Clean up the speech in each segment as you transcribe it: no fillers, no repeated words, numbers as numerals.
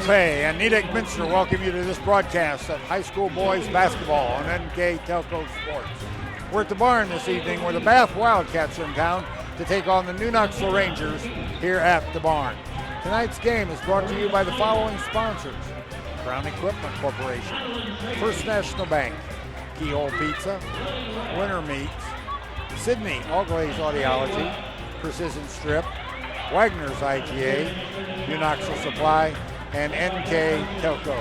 Clope and Nedick Minster welcome you to this broadcast of high school boys basketball on NKTelco Sports. We're at the barn this evening where the Bath Wildcats are in town to take on the new Knoxville Rangers here at the barn. Tonight's game is brought to you by the following sponsors: Crown Equipment Corporation, First National Bank, Keyhole Pizza, Winter Meats, Sydney All Glaze Audiology, Precision Strip, Wagner's IGA, New Knoxville Supply, and NKTelco.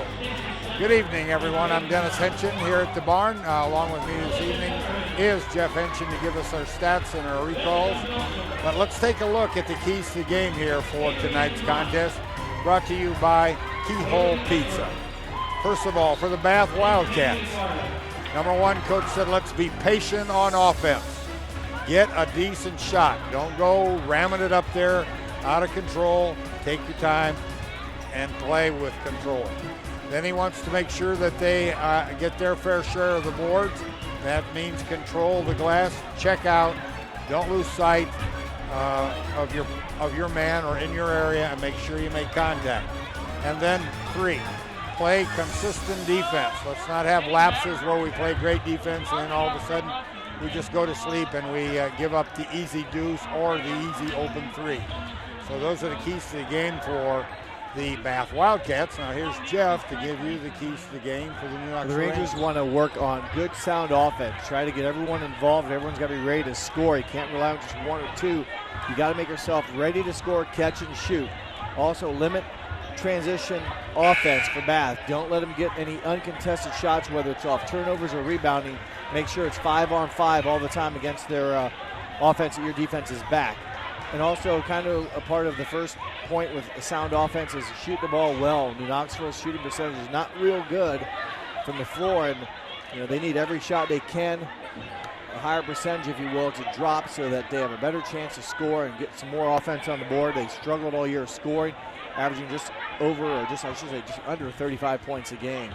Good evening, everyone. I'm Dennis Henshin here at the barn. Along with me this evening is Jeff Henshin to give us our stats and our recalls. But let's take a look at the keys to the game here for tonight's contest, brought to you by Keyhole Pizza. First of all, for the Bath Wildcats, number one, coach said let's be patient on offense. Get a decent shot. Don't go ramming it up there out of control. Take your time and play with control. Then he wants to make sure that they get their fair share of the boards. That means control the glass, check out, don't lose sight of your man or in your area, and make sure you make contact. And then 3, play consistent defense. Let's not have lapses where we play great defense and then all of a sudden we just go to sleep and we give up the easy deuce or the easy open 3. So those are the keys to the game for the Bath Wildcats. Now here's Jeff to give you the keys to the game for the New Knoxville Rangers. The Rangers want to work on good, sound offense. Try to get everyone involved. Everyone's got to be ready to score. You can't rely on just 1 or 2. You got to make yourself ready to score, catch, and shoot. Also limit transition offense for Bath. Don't let them get any uncontested shots, whether it's off turnovers or rebounding. Make sure it's 5-on-5 all the time against their offense that your defense is back. And also kind of a part of the first point with a sound offense is shoot the ball well. New Knoxville's shooting percentage is not real good from the floor, and they need every shot they can, a higher percentage, if you will, to drop so that they have a better chance to score and get some more offense on the board. They struggled all year scoring, averaging just under 35 points a game.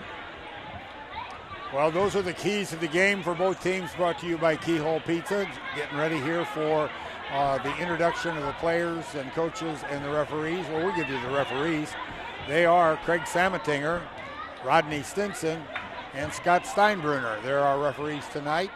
Well, those are the keys to the game for both teams, brought to you by Keyhole Pizza. Getting ready here for the introduction of the players and coaches and the referees. Well, we'll give you the referees. They are Craig Samatinger, Rodney Stinson, and Scott Steinbrunner. They're our referees tonight.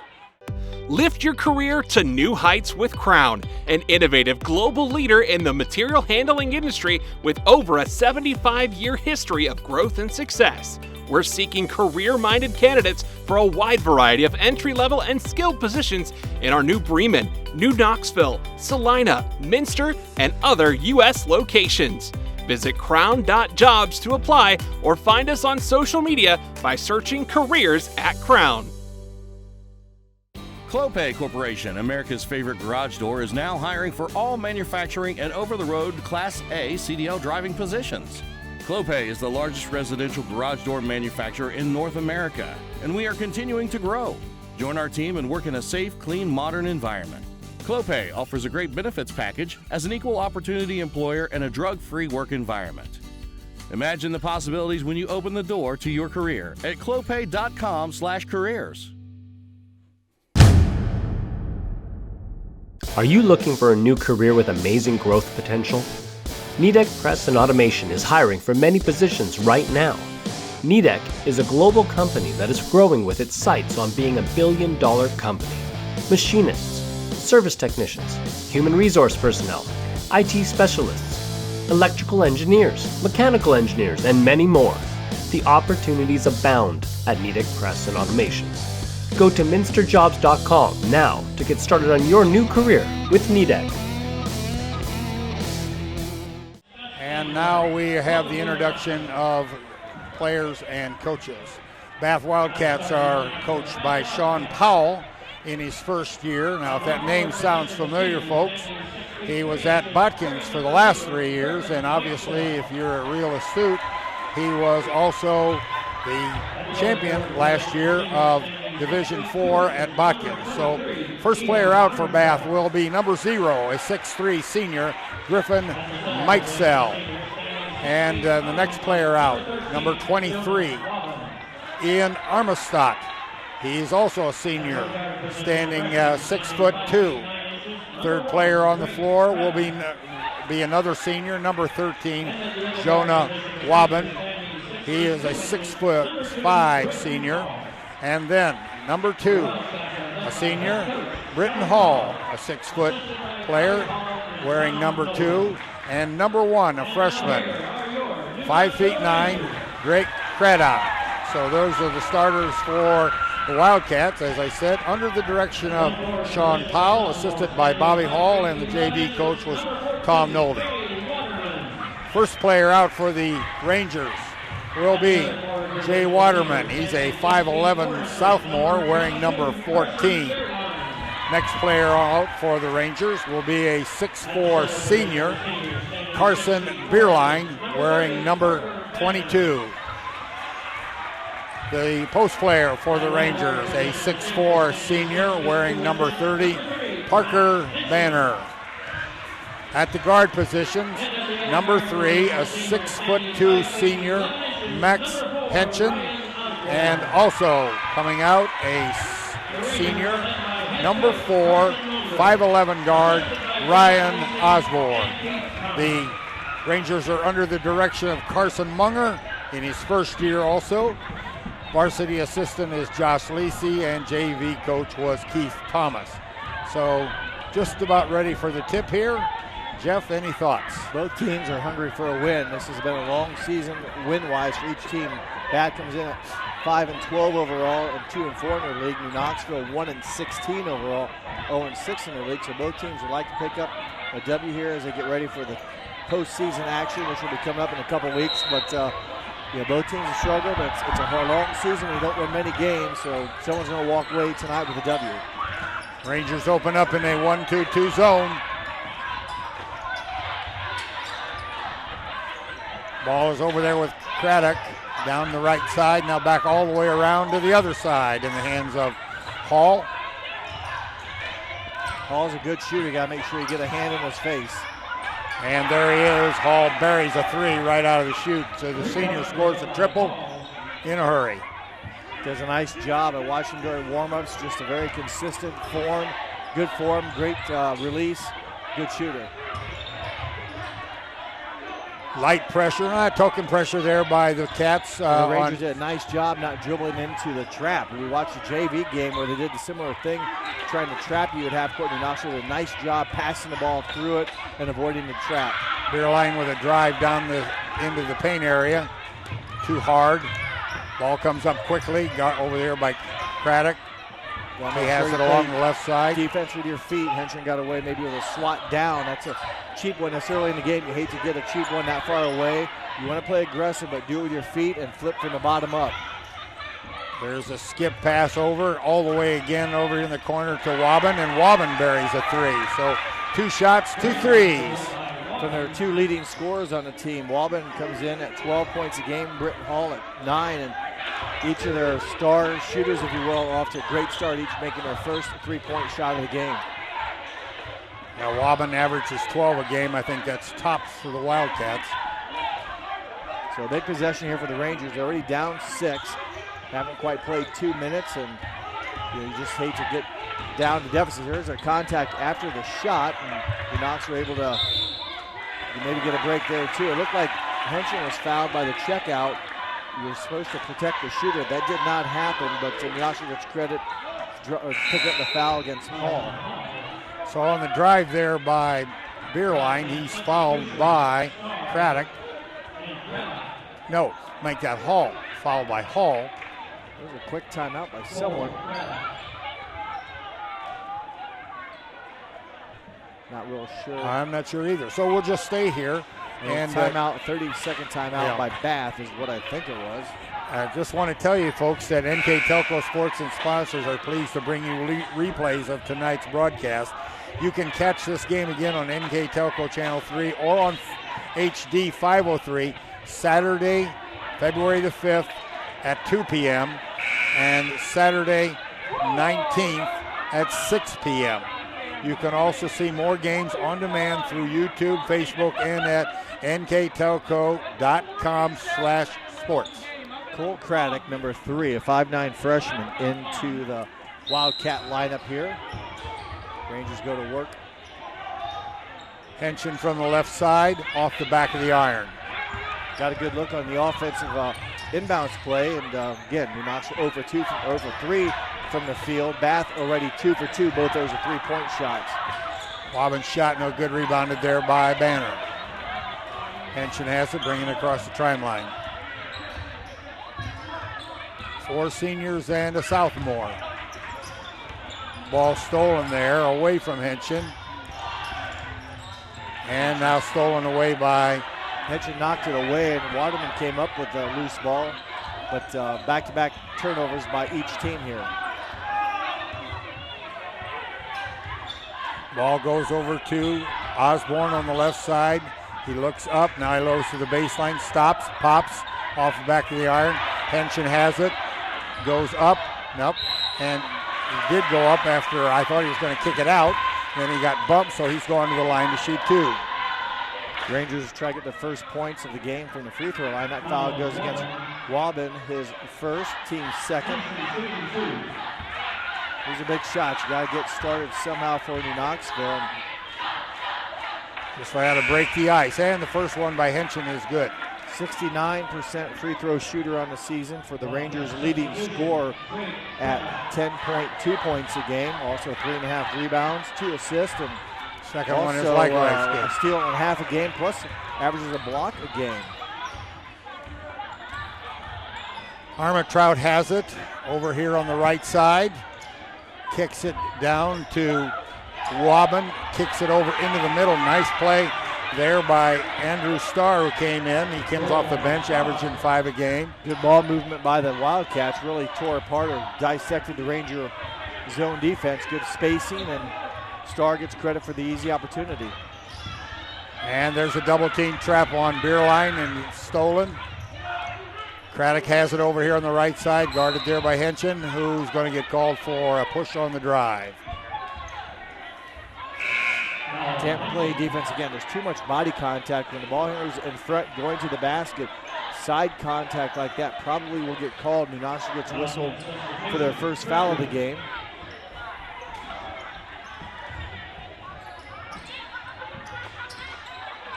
Lift your career to new heights with Crown, an innovative global leader in the material handling industry with over a 75-year history of growth and success. We're seeking career-minded candidates for a wide variety of entry-level and skilled positions in our new Bremen, New Knoxville, Salina, Minster, and other U.S. locations. Visit crown.jobs to apply or find us on social media by searching Careers at Crown. Clope Corporation, America's favorite garage door, is now hiring for all manufacturing and over-the-road Class A CDL driving positions. Clope is the largest residential garage door manufacturer in North America, and we are continuing to grow. Join our team and work in a safe, clean, modern environment. Clope offers a great benefits package as an equal opportunity employer and a drug-free work environment. Imagine the possibilities when you open the door to your career at clope.com/careers. Are you looking for a new career with amazing growth potential? Nedick Press and Automation is hiring for many positions right now. Nedick is a global company that is growing with its sights on being a billion-dollar company. Machinists, service technicians, human resource personnel, IT specialists, electrical engineers, mechanical engineers, and many more. The opportunities abound at Nedick Press and Automation. Go to minsterjobs.com now to get started on your new career with Nedick. And now we have the introduction of players and coaches. Bath Wildcats are coached by Sean Powell in his first year. Now, if that name sounds familiar, folks, he was at Botkins for the last 3 years, and obviously, if you're real astute, he was also the champion last year of Division IV at Botkins. So, first player out for Bath will be number 0, a 6'3" senior, Griffin Meitzel. And the next player out, number 23, Ian Armistead. He's also a senior, standing 6'2". Third player on the floor will be be another senior, number 13, Jonah Waben. He is a 6'5" senior. And then number 2, a senior, Britton Hall, a 6-foot player, wearing number 2. And number 1, a freshman, 5'9", Drake Craddock. So those are the starters for the Wildcats, as I said, under the direction of Sean Powell, assisted by Bobby Hall, and the JV coach was Tom Nolde. First player out for the Rangers will be Jay Waterman. He's a 5'11" sophomore wearing number 14. Next player out for the Rangers will be a 6'4" senior, Carson Bierlein, wearing number 22. The post player for the Rangers, a 6'4" senior wearing number 30, Parker Banner. At the guard positions, number 3, a 6'2" senior, Max Henchen, and also coming out a senior, number 4, 5'11" guard, Ryan Osborne. The Rangers are under the direction of Carson Munger in his first year also. Varsity assistant is Josh Lacey, and JV coach was Keith Thomas. So just about ready for the tip here. Jeff, any thoughts? Both teams are hungry for a win. This has been a long season win-wise for each team. Bat comes in at 5-12 overall and 2-4 in the league. New Knoxville 1-16 overall, 0-6 in the league. So both teams would like to pick up a W here as they get ready for the postseason action, which will be coming up in a couple weeks. But both teams are struggling, but it's a long season. We don't win many games, so someone's going to walk away tonight with a W. Rangers open up in a 1-2-2 zone. Ball is over there with Craddock down the right side, now back all the way around to the other side in the hands of Hall. Hall's a good shooter. You got to make sure you get a hand in his face. And there he is. Hall buries a 3 right out of the chute. So the senior scores a triple in a hurry. Does a nice job at watching during warm-ups. Just a very consistent form, good form, great release, good shooter. Light pressure, token pressure there by the Cats. The Rangers did a nice job not dribbling into the trap. We watched the JV game where they did the similar thing, trying to trap you at half court. New Knoxville did a nice job passing the ball through it and avoiding the trap. Bierlein with a drive down into the paint area. Too hard. Ball comes up quickly. Got over there by Craddock. He has it along the left side. Defense with your feet. Henson got away maybe with a swat down. That's a cheap one. That's early in the game. You hate to get a cheap one that far away. You want to play aggressive, but do it with your feet and flip from the bottom up. There's a skip pass over, all the way again over in the corner to Waben, and Waben buries a 3. So 2 shots, 2 threes. From their 2 leading scorers on the team, Waben comes in at 12 points a game, Britton Hall at 9, and each of their star shooters, if you will, off to a great start, each making their first 3-point shot of the game. Now Waben averages 12 a game. I think that's tops for the Wildcats. So a big possession here for the Rangers. They're already down 6. Haven't quite played 2 minutes, and you just hate to get down to deficit. There's a contact after the shot, and the Knox were able to maybe get a break there too. It looked like Henson was fouled by the checkout. You're supposed to protect the shooter. That did not happen, but Knox gets credit pick up the foul against Hall. So on the drive there by Bierlein, he's fouled by Craddock. No, make that Hall. Fouled by Hall. There's a quick timeout by someone. Not real sure. I'm not sure either. So we'll just stay here. And timeout, 30-second timeout by Bath is what I think it was. I just want to tell you, folks, that NKTelco Sports and sponsors are pleased to bring you replays of tonight's broadcast. You can catch this game again on NKTelco Channel 3 or on HD 503 Saturday, February the 5th at 2 p.m. and Saturday 19th at 6 p.m. You can also see more games on demand through YouTube, Facebook, and at nktelco.com/sports. Cole Craddock, number 3, a 5'9" freshman, into the Wildcat lineup here. Rangers go to work. Henson from the left side, off the back of the iron. Got a good look on the offensive inbounds play, and again, New Knoxville 0 for 2, 0 for 3 from the field. Bath already 2 for 2. Both those are 3-point shots. Waterman shot, no good. Rebounded there by Banner. Henson has it, bringing it across the timeline. 4 seniors and a sophomore. Ball stolen there, away from Henson. And now stolen away by... Henson knocked it away, and Waterman came up with a loose ball. But back-to-back turnovers by each team here. Ball goes over to Osborne on the left side. He looks up, now he goes to the baseline, stops, pops off the back of the iron. Henson has it, goes up, nope, and he did go up after I thought he was going to kick it out. Then he got bumped, so he's going to the line to shoot 2. Rangers try to get the first points of the game from the free throw line. That foul goes against Waterman, his first, team's second. These are big shots. You got to get started somehow for New Knoxville. Just had to break the ice, and the first one by Henson is good. 69% free throw shooter on the season for the Rangers' leading scorer at 10.2 points a game. Also 3.5 rebounds, 2 assists, and second one is likewise a good. steal and a half a game, plus averages a block a game. Armitrout has it over here on the right side. Kicks it down to Waterman, kicks it over into the middle. Nice play there by Andrew Starr, who came in. He comes off the bench, averaging 5 a game. Good ball movement by the Wildcats. Really tore apart or dissected the Ranger zone defense. Good spacing, and Starr gets credit for the easy opportunity. And there's a double team trap on Beerline, and it's stolen. Craddock has it over here on the right side, guarded there by Henson, who's going to get called for a push on the drive. Tampa play defense again. There's too much body contact when the ball handler's in front going to the basket. Side contact like that probably will get called. New Knoxville gets whistled for their first foul of the game.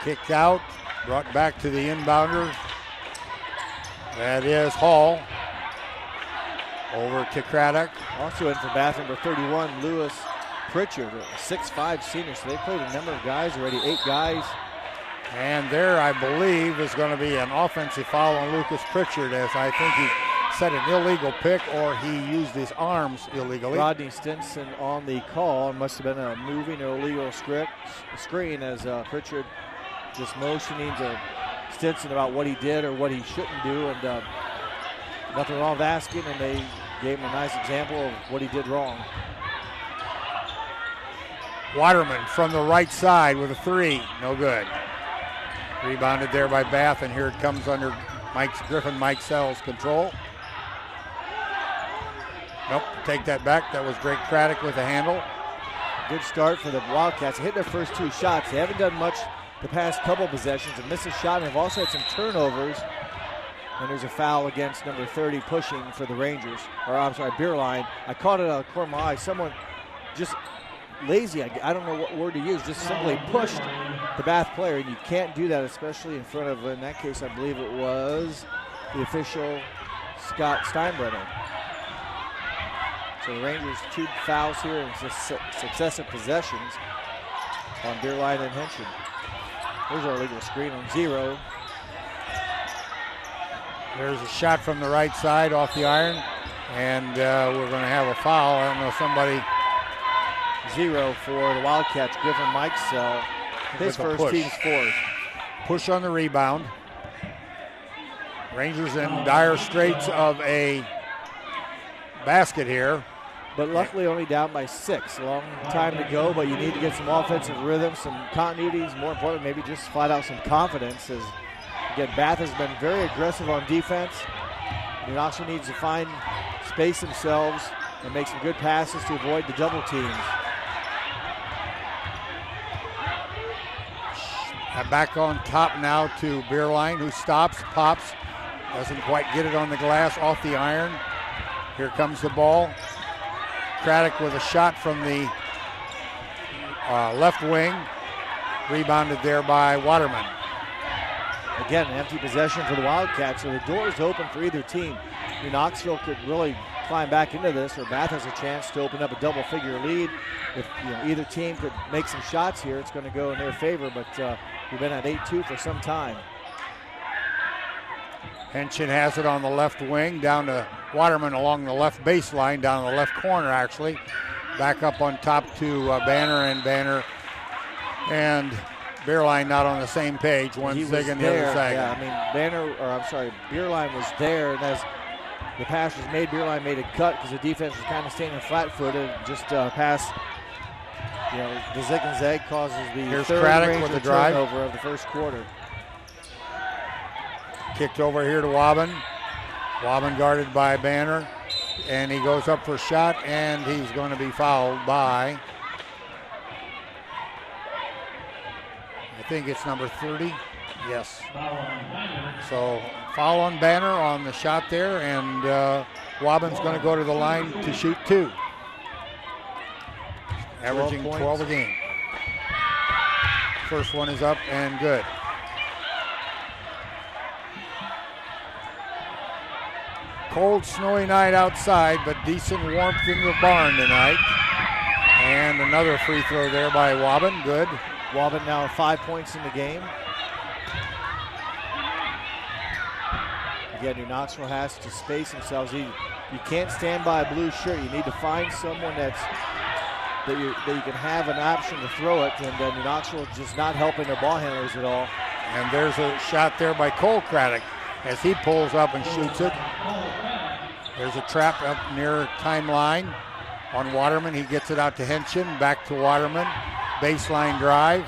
Kicked out, brought back to the inbounder. That is Hall. Over to Craddock. Also in for Bath, number 31, Lewis Pritchard, a 6'5" senior. So they played a number of guys already, 8 guys. And there, I believe, is going to be an offensive foul on Lucas Pritchard, as I think he set an illegal pick or he used his arms illegally. Rodney Stinson on the call. Must have been a moving or illegal screen as Pritchard just motioning to Stinson about what he did or what he shouldn't do, and nothing wrong with asking, and they gave him a nice example of what he did wrong. Waterman from the right side with a 3, no good. Rebounded there by Bath, and here it comes under Mike Sell's control. Nope, take that back. That was Drake Craddock with a handle. Good start for the Wildcats. They hit their first 2 shots. They haven't done much the past couple possessions. They missed a shot, and they've also had some turnovers. And there's a foul against number 30 pushing for the Rangers. Or I'm sorry, Beerline. I caught it out of the corner of my eye. Someone just lazy, I don't know what word to use, just simply pushed the Bath player, and you can't do that, especially in front of, in that case, I believe it was the official Scott Steinbrenner. So the Rangers 2 fouls here in successive possessions on Beerline and Henson. There's our illegal screen on 0. There's a shot from the right side off the iron, and we're going to have a foul. I don't know, somebody. 0 for the Wildcats. Griffin Mikesell, his first, team's 4th. Push on the rebound. Rangers in dire straits of a basket here. But luckily only down by 6. Long time to go, but you need to get some offensive rhythm, some continuities, more important, maybe just flat out some confidence. As again, Bath has been very aggressive on defense. New Knoxville needs to find space themselves and make some good passes to avoid the double teams. Back on top now to Beerline, who stops, pops, doesn't quite get it on the glass, off the iron. Here comes the ball. Craddock with a shot from the left wing. Rebounded there by Waterman. Again, an empty possession for the Wildcats, so the door is open for either team. New Knoxville could really climb back into this, or Bath has a chance to open up a double-figure lead. If either team could make some shots here, it's going to go in their favor, but we've been at 8-2 for some time. Henshin has it on the left wing, down to Waterman along the left baseline, down the left corner actually. Back up on top to Banner, and Beerline not on the same page. One zigging, the other zagging. Yeah, Beerline was there, and as the pass was made, Beerline made a cut because the defense was kind of standing flat-footed. Just pass, the zig and zag causes the third Craddock with the drive turnover of the first quarter. Kicked over here to Waben. Waben guarded by Banner, and he goes up for a shot, and he's going to be fouled by, I think it's number 30. Yes. So foul on Banner on the shot there, and Waben's going to go to the line to shoot 2. Averaging 12 a game. First one is up and good. Cold, snowy night outside, but decent warmth in the barn tonight. And another free throw there by Waben. Good. Waben now 5 points in the game. Again, New Knoxville has to space themselves. You can't stand by a blue shirt. You need to find someone that you can have an option to throw it, and New Knoxville just not helping their ball handlers at all. And there's a shot there by Cole Craddock as he pulls up and shoots it. There's a trap up near timeline on Waterman. He gets it out to Henshin, back to Waterman. Baseline drive.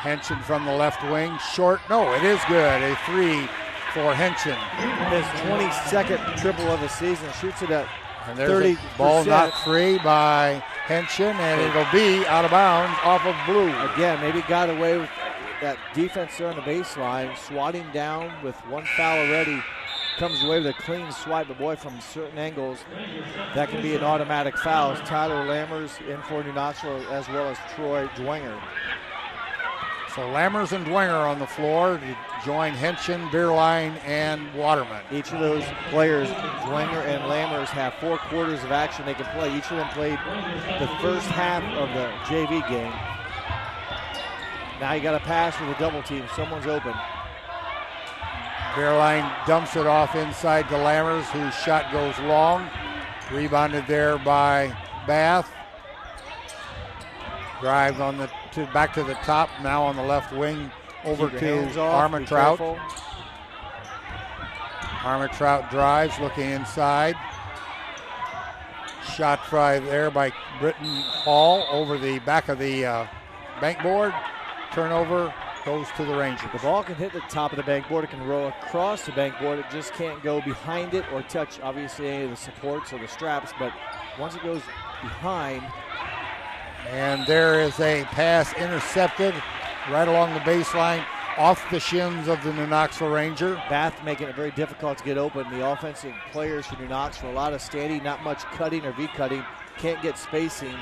Henshin from the left wing. Short. No, it is good. A 3 for Henshin. His 22nd triple of the season. Shoots it at 30%. And there's a ball knocked free by Henshin, and it'll be out of bounds off of Blue. Again, maybe got away with that defense there on the baseline, swatting down with one foul already. Comes away with a clean swipe, but boy, from certain angles, that can be an automatic foul. Tyler Lammers in for New Knoxville, as well as Troy Dwenger. So Lammers and Dwenger on the floor to join Henshin, Beerline, and Waterman. Each of those players, Dwenger and Lammers, have 4 quarters of action they can play. Each of them played the first half of the JV game. Now you got a pass with a double team. Someone's open. Beerline dumps it off inside to Lammers, whose shot goes long. Rebounded there by Bath. Drive on back to the top, now on the left wing, over to Armentrout. Armentrout drives, looking inside. Shot drive there by Britton Hall over the back of the bankboard. Turnover goes to the Rangers. The ball can hit the top of the bankboard. It can roll across the bankboard. It just can't go behind it or touch, obviously, any of the supports or the straps. But once it goes behind. And there is a pass intercepted right along the baseline, off the shins of the New Knoxville Ranger. Bath making it very difficult to get open. The offensive players for New Knoxville, a lot of standing, not much cutting or V-cutting. Can't get spacing.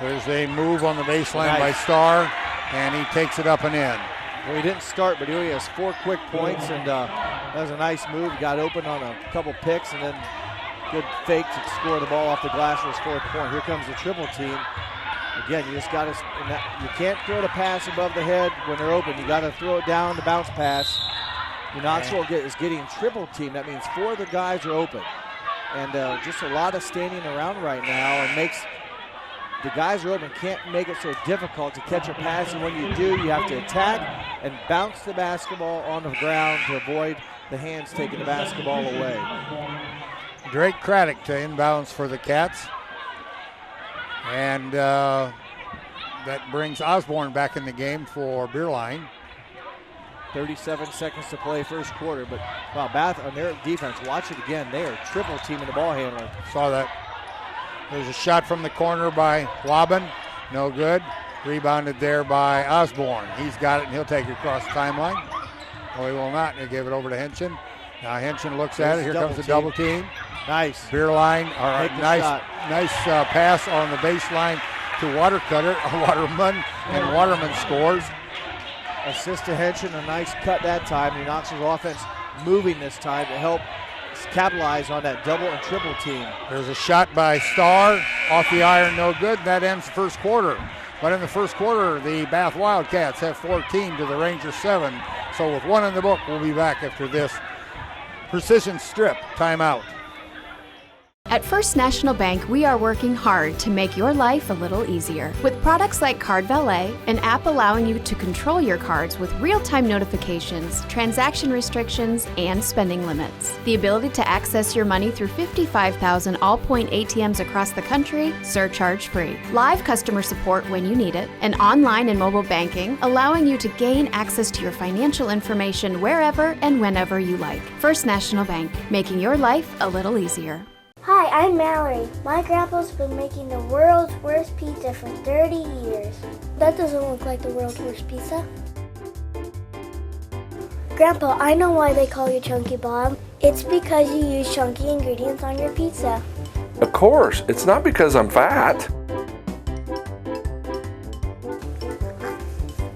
There's a move on the baseline by Starr, and he takes it up and in. Well, he didn't start, but he only has 4 quick points, and that was a nice move. Got open on a couple picks, and then good fake to score the ball off the glass for his 4th point. Here comes the triple team. Again, you just got to, you can't throw the pass above the head when they're open. You got to throw it down, the bounce pass. New Knoxville is getting triple team. That means 4 of the guys are open. And just a lot of standing around right now, and makes the guys are open, can't make it so difficult to catch a pass, and when you do, you have to attack and bounce the basketball on the ground to avoid the hands taking the basketball away. Drake Craddock to inbounds for the Cats. And that brings Osborne back in the game for Beerline. 37 seconds to play first quarter, but wow, Bath on their defense, watch it again. They are triple teaming the ball handler. Saw that. There's a shot from the corner by Waben. No good. Rebounded there by Osborne. He's got it, and he'll take it across the timeline. Oh, he will not. He'll give it over to Henshin. Now Henshin looks at it. Here comes the double team. Nice. Beerline, nice pass on the baseline to Waterman, and Waterman scores. Assist to Henson, a nice cut that time. New Knoxville's offense moving this time to help capitalize on that double and triple team. There's a shot by Starr, off the iron, no good. That ends the first quarter. But in the first quarter, the Bath Wildcats have 14 to the Rangers 7. So with one in the book, we'll be back after this precision strip timeout. At First National Bank, we are working hard to make your life a little easier. With products like Card Valet, an app allowing you to control your cards with real-time notifications, transaction restrictions, and spending limits. The ability to access your money through 55,000 all-point ATMs across the country, surcharge-free. Live customer support when you need it, and online and mobile banking, allowing you to gain access to your financial information wherever and whenever you like. First National Bank, making your life a little easier. Hi, I'm Mallory. My grandpa's been making the world's worst pizza for 30 years. That doesn't look like the world's worst pizza. Grandpa, I know why they call you Chunky Bob. It's because you use chunky ingredients on your pizza. Of course, it's not because I'm fat.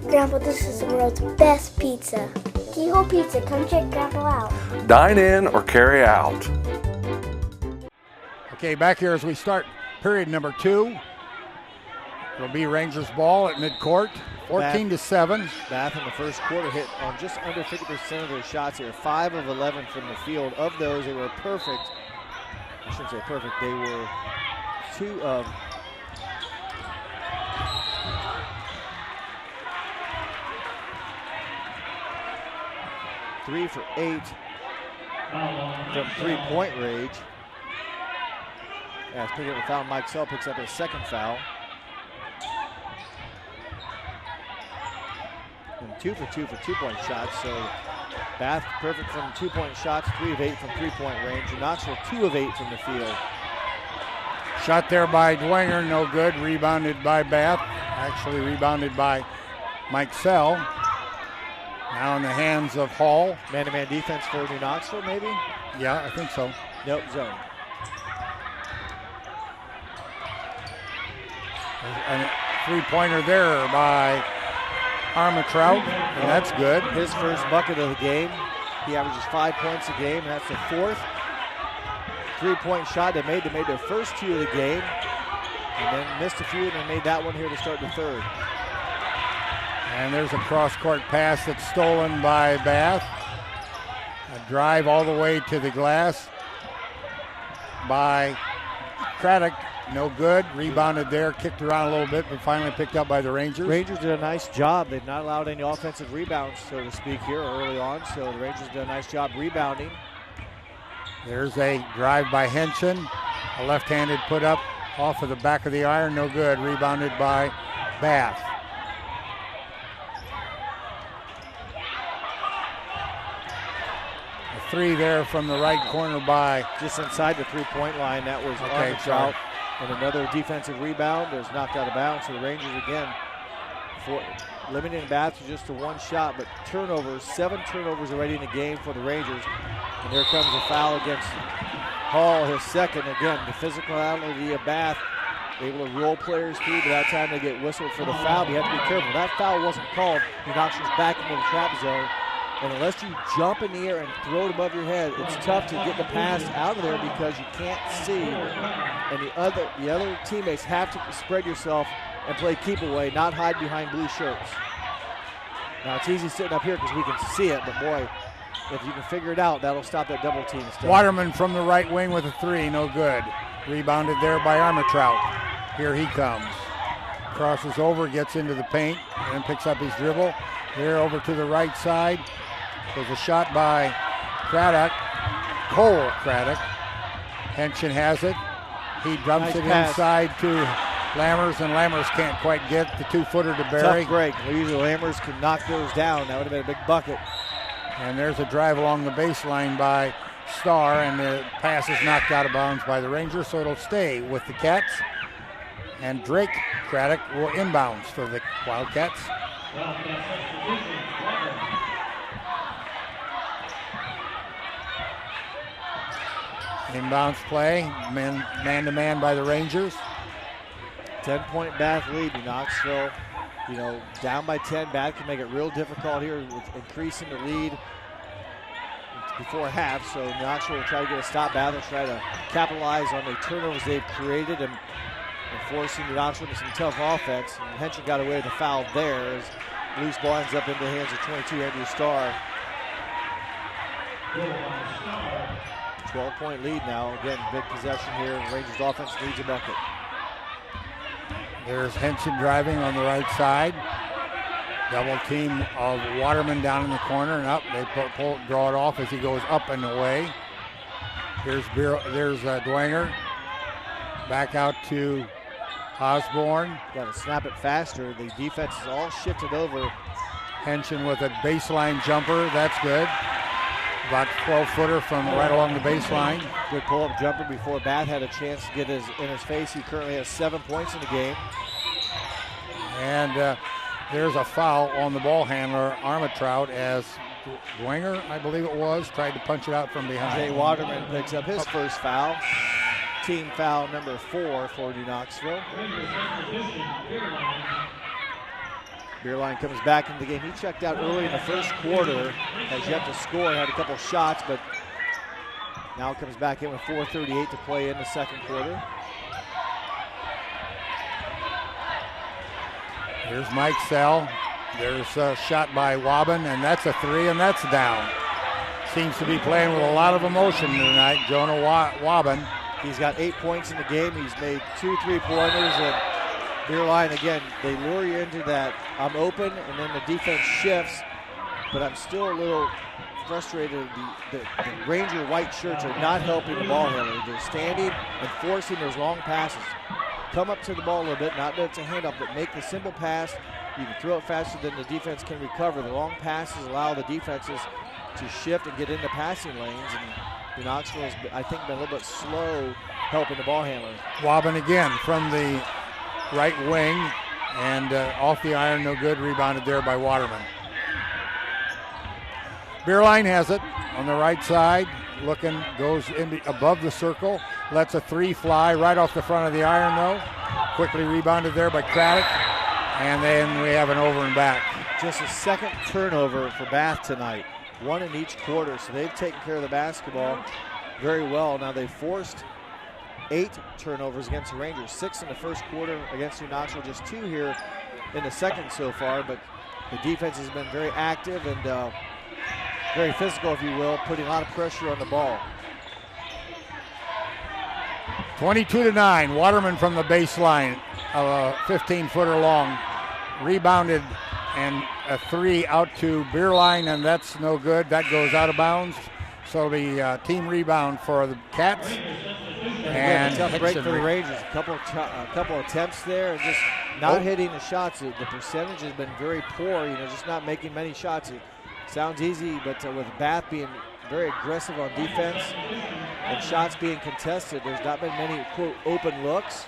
Grandpa, this is the world's best pizza. Keyhole Pizza, come check Grandpa out. Dine in or carry out. Okay, back here as we start period number 2. It'll be Rangers ball at midcourt, 14-7. Bath in the first quarter hit on just under 50% of their shots here. 5 of 11 from the field. Of those, they were perfect. I shouldn't say perfect. They were 2 of 3 for 8 from three-point range. As picking up the foul, Mike Sell picks up his second foul. And 2 for 2 for two-point shots. So Bath perfect from two-point shots, 3 of 8 from three-point range. And Knoxville 2 of 8 from the field. Shot there by Dwenger, no good. Rebounded by Bath. Actually rebounded by Mike Sell. Now in the hands of Hall. Man-to-man defense for New Knoxville, maybe? Yeah, I think so. Nope, zone. And a three-pointer there by Armatrout, and that's good. His first bucket of the game. He averages 5 points a game, and that's the 4th three-point shot they made. They made their first 2 of the game, and then missed a few, and they made that one here to start the 3rd. And there's a cross-court pass that's stolen by Bath. A drive all the way to the glass by Craddock. No good. Rebounded there, kicked around a little bit, but finally picked up by the Rangers. Rangers did a nice job. They've not allowed any offensive rebounds, so to speak, here early on. So the Rangers did a nice job rebounding. There's a drive by Henson. A left-handed put up off of the back of the iron. No good. Rebounded by Bath. A 3 there from the right corner by... Just inside the three-point line. That was Armatrout. And another defensive rebound. There's knocked out of bounds. So the Rangers again limiting Bath to just to 1 shot, but turnovers, 7 turnovers already in the game for the Rangers. And here comes a foul against Hall, his second. Again, the physicality of Bath, able to roll players through, but that time they get whistled for the foul. But you have to be careful. That foul wasn't called. He knocks us back into the trap zone. And unless you jump in the air and throw it above your head, it's tough to get the pass out of there because you can't see. And the other teammates have to spread yourself and play keep away, not hide behind blue shirts. Now it's easy sitting up here because we can see it, but boy, if you can figure it out, that'll stop that double team stuff. Waterman from the right wing with a 3, no good. Rebounded there by Armatrout. Here he comes. Crosses over, gets into the paint, and then picks up his dribble. Here over to the right side. There's a shot by Craddock. Cole Craddock. Henson has it. He dumps Nice it pass. inside to Lammers, and Lammers can't quite get the 2-footer to bury. Tough break. Usually Lammers can knock those down. That would have been a big bucket. And there's a drive along the baseline by Starr, and the pass is knocked out of bounds by the Rangers, so it'll stay with the Cats. And Drake Craddock will inbounds for the Wildcats. Inbounds play, man-to-man by the Rangers. 10-point Bath lead. Knoxville, down by 10. Bath can make it real difficult here with increasing the lead before half. So Knoxville will try to get a stop. Bath will try to capitalize on the turnovers they've created and forcing Knoxville into some tough offense. And Henson got away with a foul there as loose ball ends up into the hands of 22 Andrew Starr. 12-point lead now. Again, big possession here. Rangers offense needs a bucket. There's Henson driving on the right side. Double team of Waterman down in the corner and up. They draw it off as he goes up and away. There's Dwenger. Back out to Osborne. Got to snap it faster. The defense is all shifted over. Henson with a baseline jumper. That's good. About 12-footer from right along the baseline. Good pull-up jumper before Bath had a chance to get in his face. He currently has 7 points in the game. And there's a foul on the ball handler, Armitrout, as Dwenger, I believe it was, tried to punch it out from behind. Jay Waterman picks up his first foul. Team foul number 4 for New Knoxville. Beerline comes back into the game. He checked out early in the first quarter, has yet to score, had a couple shots, but now comes back in with 4:38 to play in the second quarter. Here's Mike Sell. There's a shot by Wabin, and that's a 3, and that's down. Seems to be playing with a lot of emotion tonight, Jonah Wabin. He's got 8 points in the game. He's made 2 3-pointers, and Beerline, again, they lure you into that I'm open, and then the defense shifts, but I'm still a little frustrated. The Ranger white shirts are not helping the ball handler. They're standing and forcing those long passes. Come up to the ball a little bit, not that it's a handoff, but make the simple pass. You can throw it faster than the defense can recover. The long passes allow the defenses to shift and get into passing lanes, and Knoxville's, I think, been a little bit slow helping the ball handler. Wabin again from the right wing, and off the iron, no good. Rebounded there by Waterman. Beerline has it on the right side, looking, goes in above the circle, lets a 3 fly right off the front of the iron though. Quickly rebounded there by Craddock, and then we have an over and back. Just a second turnover for Bath tonight, 1 in each quarter, so they've taken care of the basketball very well. Now they've forced 8 turnovers against the Rangers, 6 in the first quarter against New Knoxville, just 2 here in the second so far, but the defense has been very active and very physical, if you will, putting a lot of pressure on the ball. 22-9, Waterman from the baseline, 15-footer long, rebounded, and a 3 out to Beerline, and that's no good. That goes out of bounds. So the team rebound for the Cats. And a tough break for the Rangers. A couple attempts there, and just not hitting the shots. The percentage has been very poor. Just not making many shots. It sounds easy, but with Bath being very aggressive on defense and shots being contested, there's not been many quote open looks.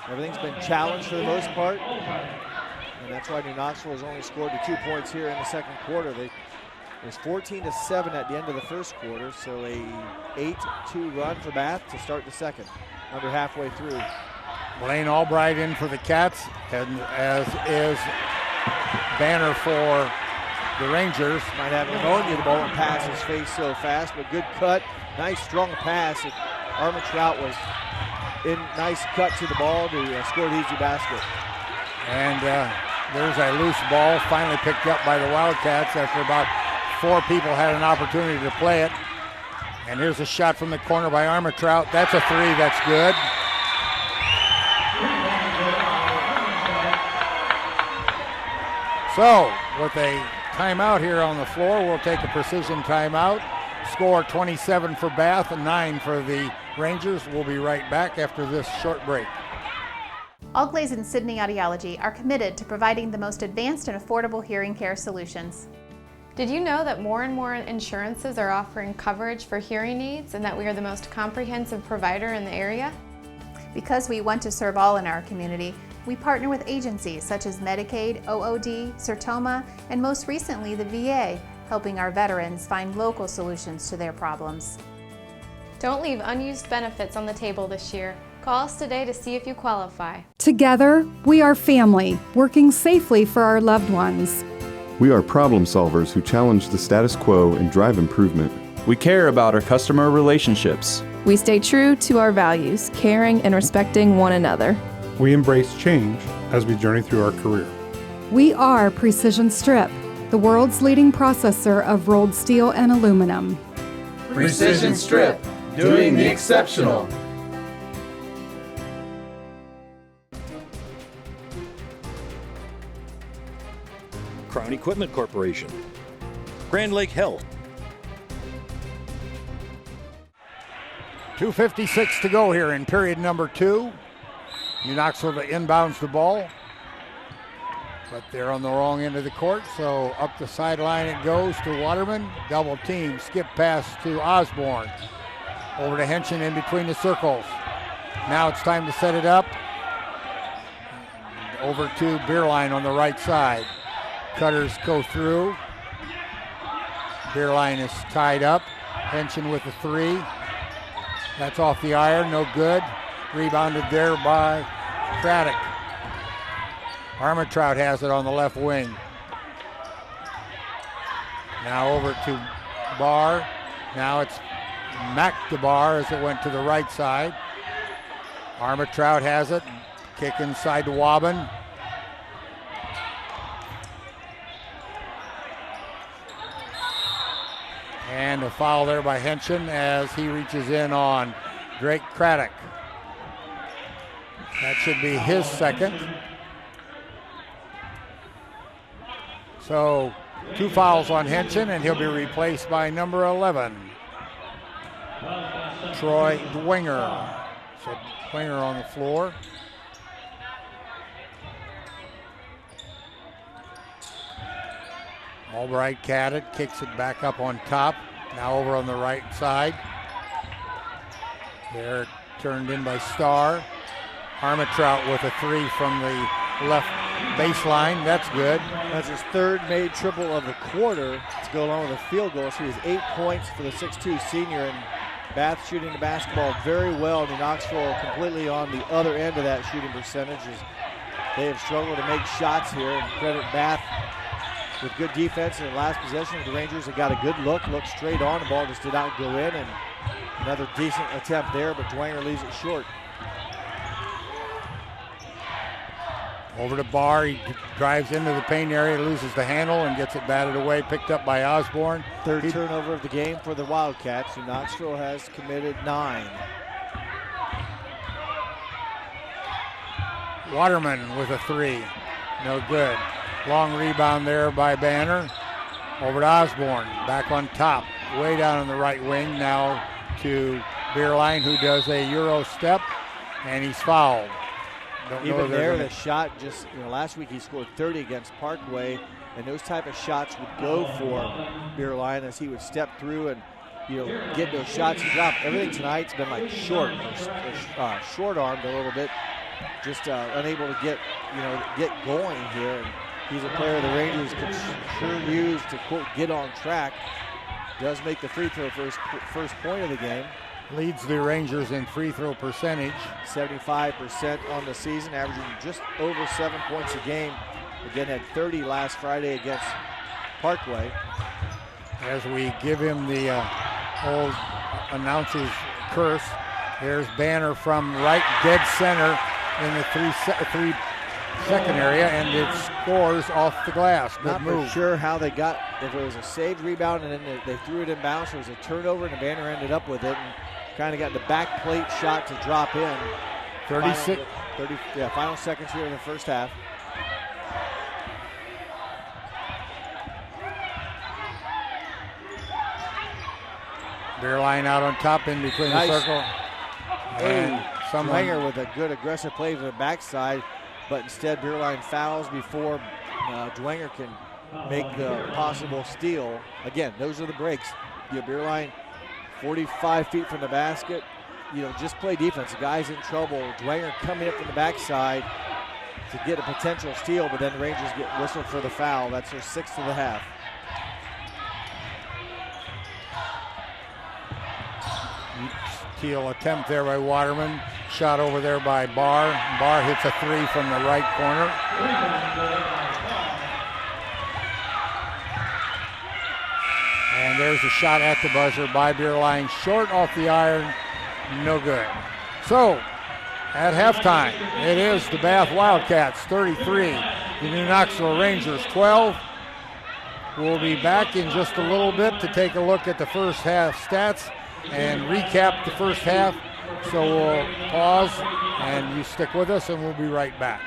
Everything's been challenged for the most part, and that's why New Knoxville has only scored the 2 points here in the second quarter. It was 14-7 at the end of the first quarter, so a 8-2 run for Bath to start the second, under halfway through. Blaine Albright in for the Cats, and as is Banner for the Rangers. Might have pneumonia, the ball went past his face so fast, but good cut, nice strong pass. Armitrout was in, nice cut to the ball to score the easy basket. And there's a loose ball finally picked up by the Wildcats after about 4 people had an opportunity to play it. And here's a shot from the corner by Armitrout. That's a 3, that's good. So with a timeout here on the floor, we'll take a precision timeout. Score 27 for Bath and 9 for the Rangers. We'll be right back after this short break. Allglaze and Sydney Audiology are committed to providing the most advanced and affordable hearing care solutions. Did you know that more and more insurances are offering coverage for hearing aids and that we are the most comprehensive provider in the area? Because we want to serve all in our community, we partner with agencies such as Medicaid, OOD, Sertoma, and most recently the VA, helping our veterans find local solutions to their problems. Don't leave unused benefits on the table this year. Call us today to see if you qualify. Together, we are family, working safely for our loved ones. We are problem solvers who challenge the status quo and drive improvement. We care about our customer relationships. We stay true to our values, caring and respecting one another. We embrace change as we journey through our career. We are Precision Strip, the world's leading processor of rolled steel and aluminum. Precision Strip, doing the exceptional. Crown Equipment Corporation. Grand Lake Health. 2:56 to go here in period number 2. New Knoxville inbounds the ball, but they're on the wrong end of the court, so up the sideline it goes to Waterman. Double team, skip pass to Osborne. Over to Henson in between the circles. Now it's time to set it up. Over to Beerline on the right side. Cutters go through. Beerline is tied up. Henson with the 3. That's off the iron, no good. Rebounded there by Craddock. Armitrout has it on the left wing. Now over to Barr. Now it's Mack to Barr as it went to the right side. Armitrout has it. Kick inside to Waban. And a foul there by Henson as he reaches in on Drake Craddock. That should be his second. So 2 fouls on Henson, and he'll be replaced by number 11, Troy Dwenger. So Dwenger on the floor. Albright cat it, kicks it back up on top. Now over on the right side. There, turned in by Starr. Armitrout with a 3 from the left baseline. That's good. That's his 3rd made triple of the quarter to go along with a field goal. So he has 8 points for the 6'2 senior, and Bath shooting the basketball very well. New Knoxville completely on the other end of that shooting percentage as they have struggled to make shots here. And credit Bath with good defense in the last possession. The Rangers have got a good looked straight on. The ball just did not go in, and another decent attempt there, but Dwenger leaves it short. Over to Barr, he drives into the paint area, loses the handle, and gets it batted away, picked up by Osborne. 3rd turnover of the game for the Wildcats, who Knoxville has committed 9. Waterman with a 3, no good. Long rebound there by Banner. Over to Osborne, back on top, way down on the right wing, now to Beerline, who does a Euro step, and he's fouled. Even there, the shot just, last week he scored 30 against Parkway, and those type of shots would go for Beerline as he would step through and, get those shots he dropped. Everything tonight's been like short-armed a little bit, just unable to get going here. And he's a player the Rangers could sure use to, quote, get on track. Does make the free throw for his first point of the game. Leads the Rangers in free throw percentage. 75% on the season, averaging just over 7 points a game. Again, had 30 last Friday against Parkway. As we give him the old announcer's curse, there's Banner from right dead center in the three second area, and it scores off the glass. Good Not move. for sure how they got, if it was a saved rebound and then they threw it in bounds, it was a turnover and the Banner ended up with it and kind of got the back plate shot to drop in. 36. Final seconds here in the first half. Beerline out on top in between the circle. And Dwenger with a good aggressive play to the backside, but instead Beerline fouls before Dwenger can make the possible steal. Again, those are the breaks. Beerline 45 feet from the basket. Just play defense. The guy's in trouble. Dwenger coming up from the backside to get a potential steal, but then the Rangers get whistled for the foul. That's their 6th of the half. Teal attempt there by Waterman. Shot over there by Barr. Barr hits a three from the right corner. And there's a shot at the buzzer by Beerline. Short off the iron. No good. So, at halftime, it is the Bath Wildcats 33, the New Knoxville Rangers 12. We'll be back in just a little bit to take a look at the first half stats and recap the first half. So we'll pause and you stick with us and we'll be right back.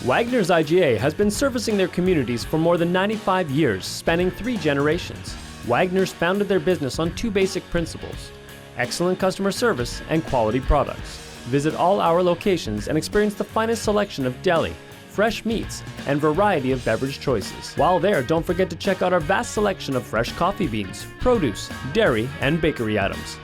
Wagner's IGA has been servicing their communities for more than 95 years, spanning 3 generations. Wagner's founded their business on 2 basic principles: excellent customer service and quality products. Visit all our locations and experience the finest selection of deli, fresh meats, and variety of beverage choices. While there, don't forget to check out our vast selection of fresh coffee beans, produce, dairy, and bakery items.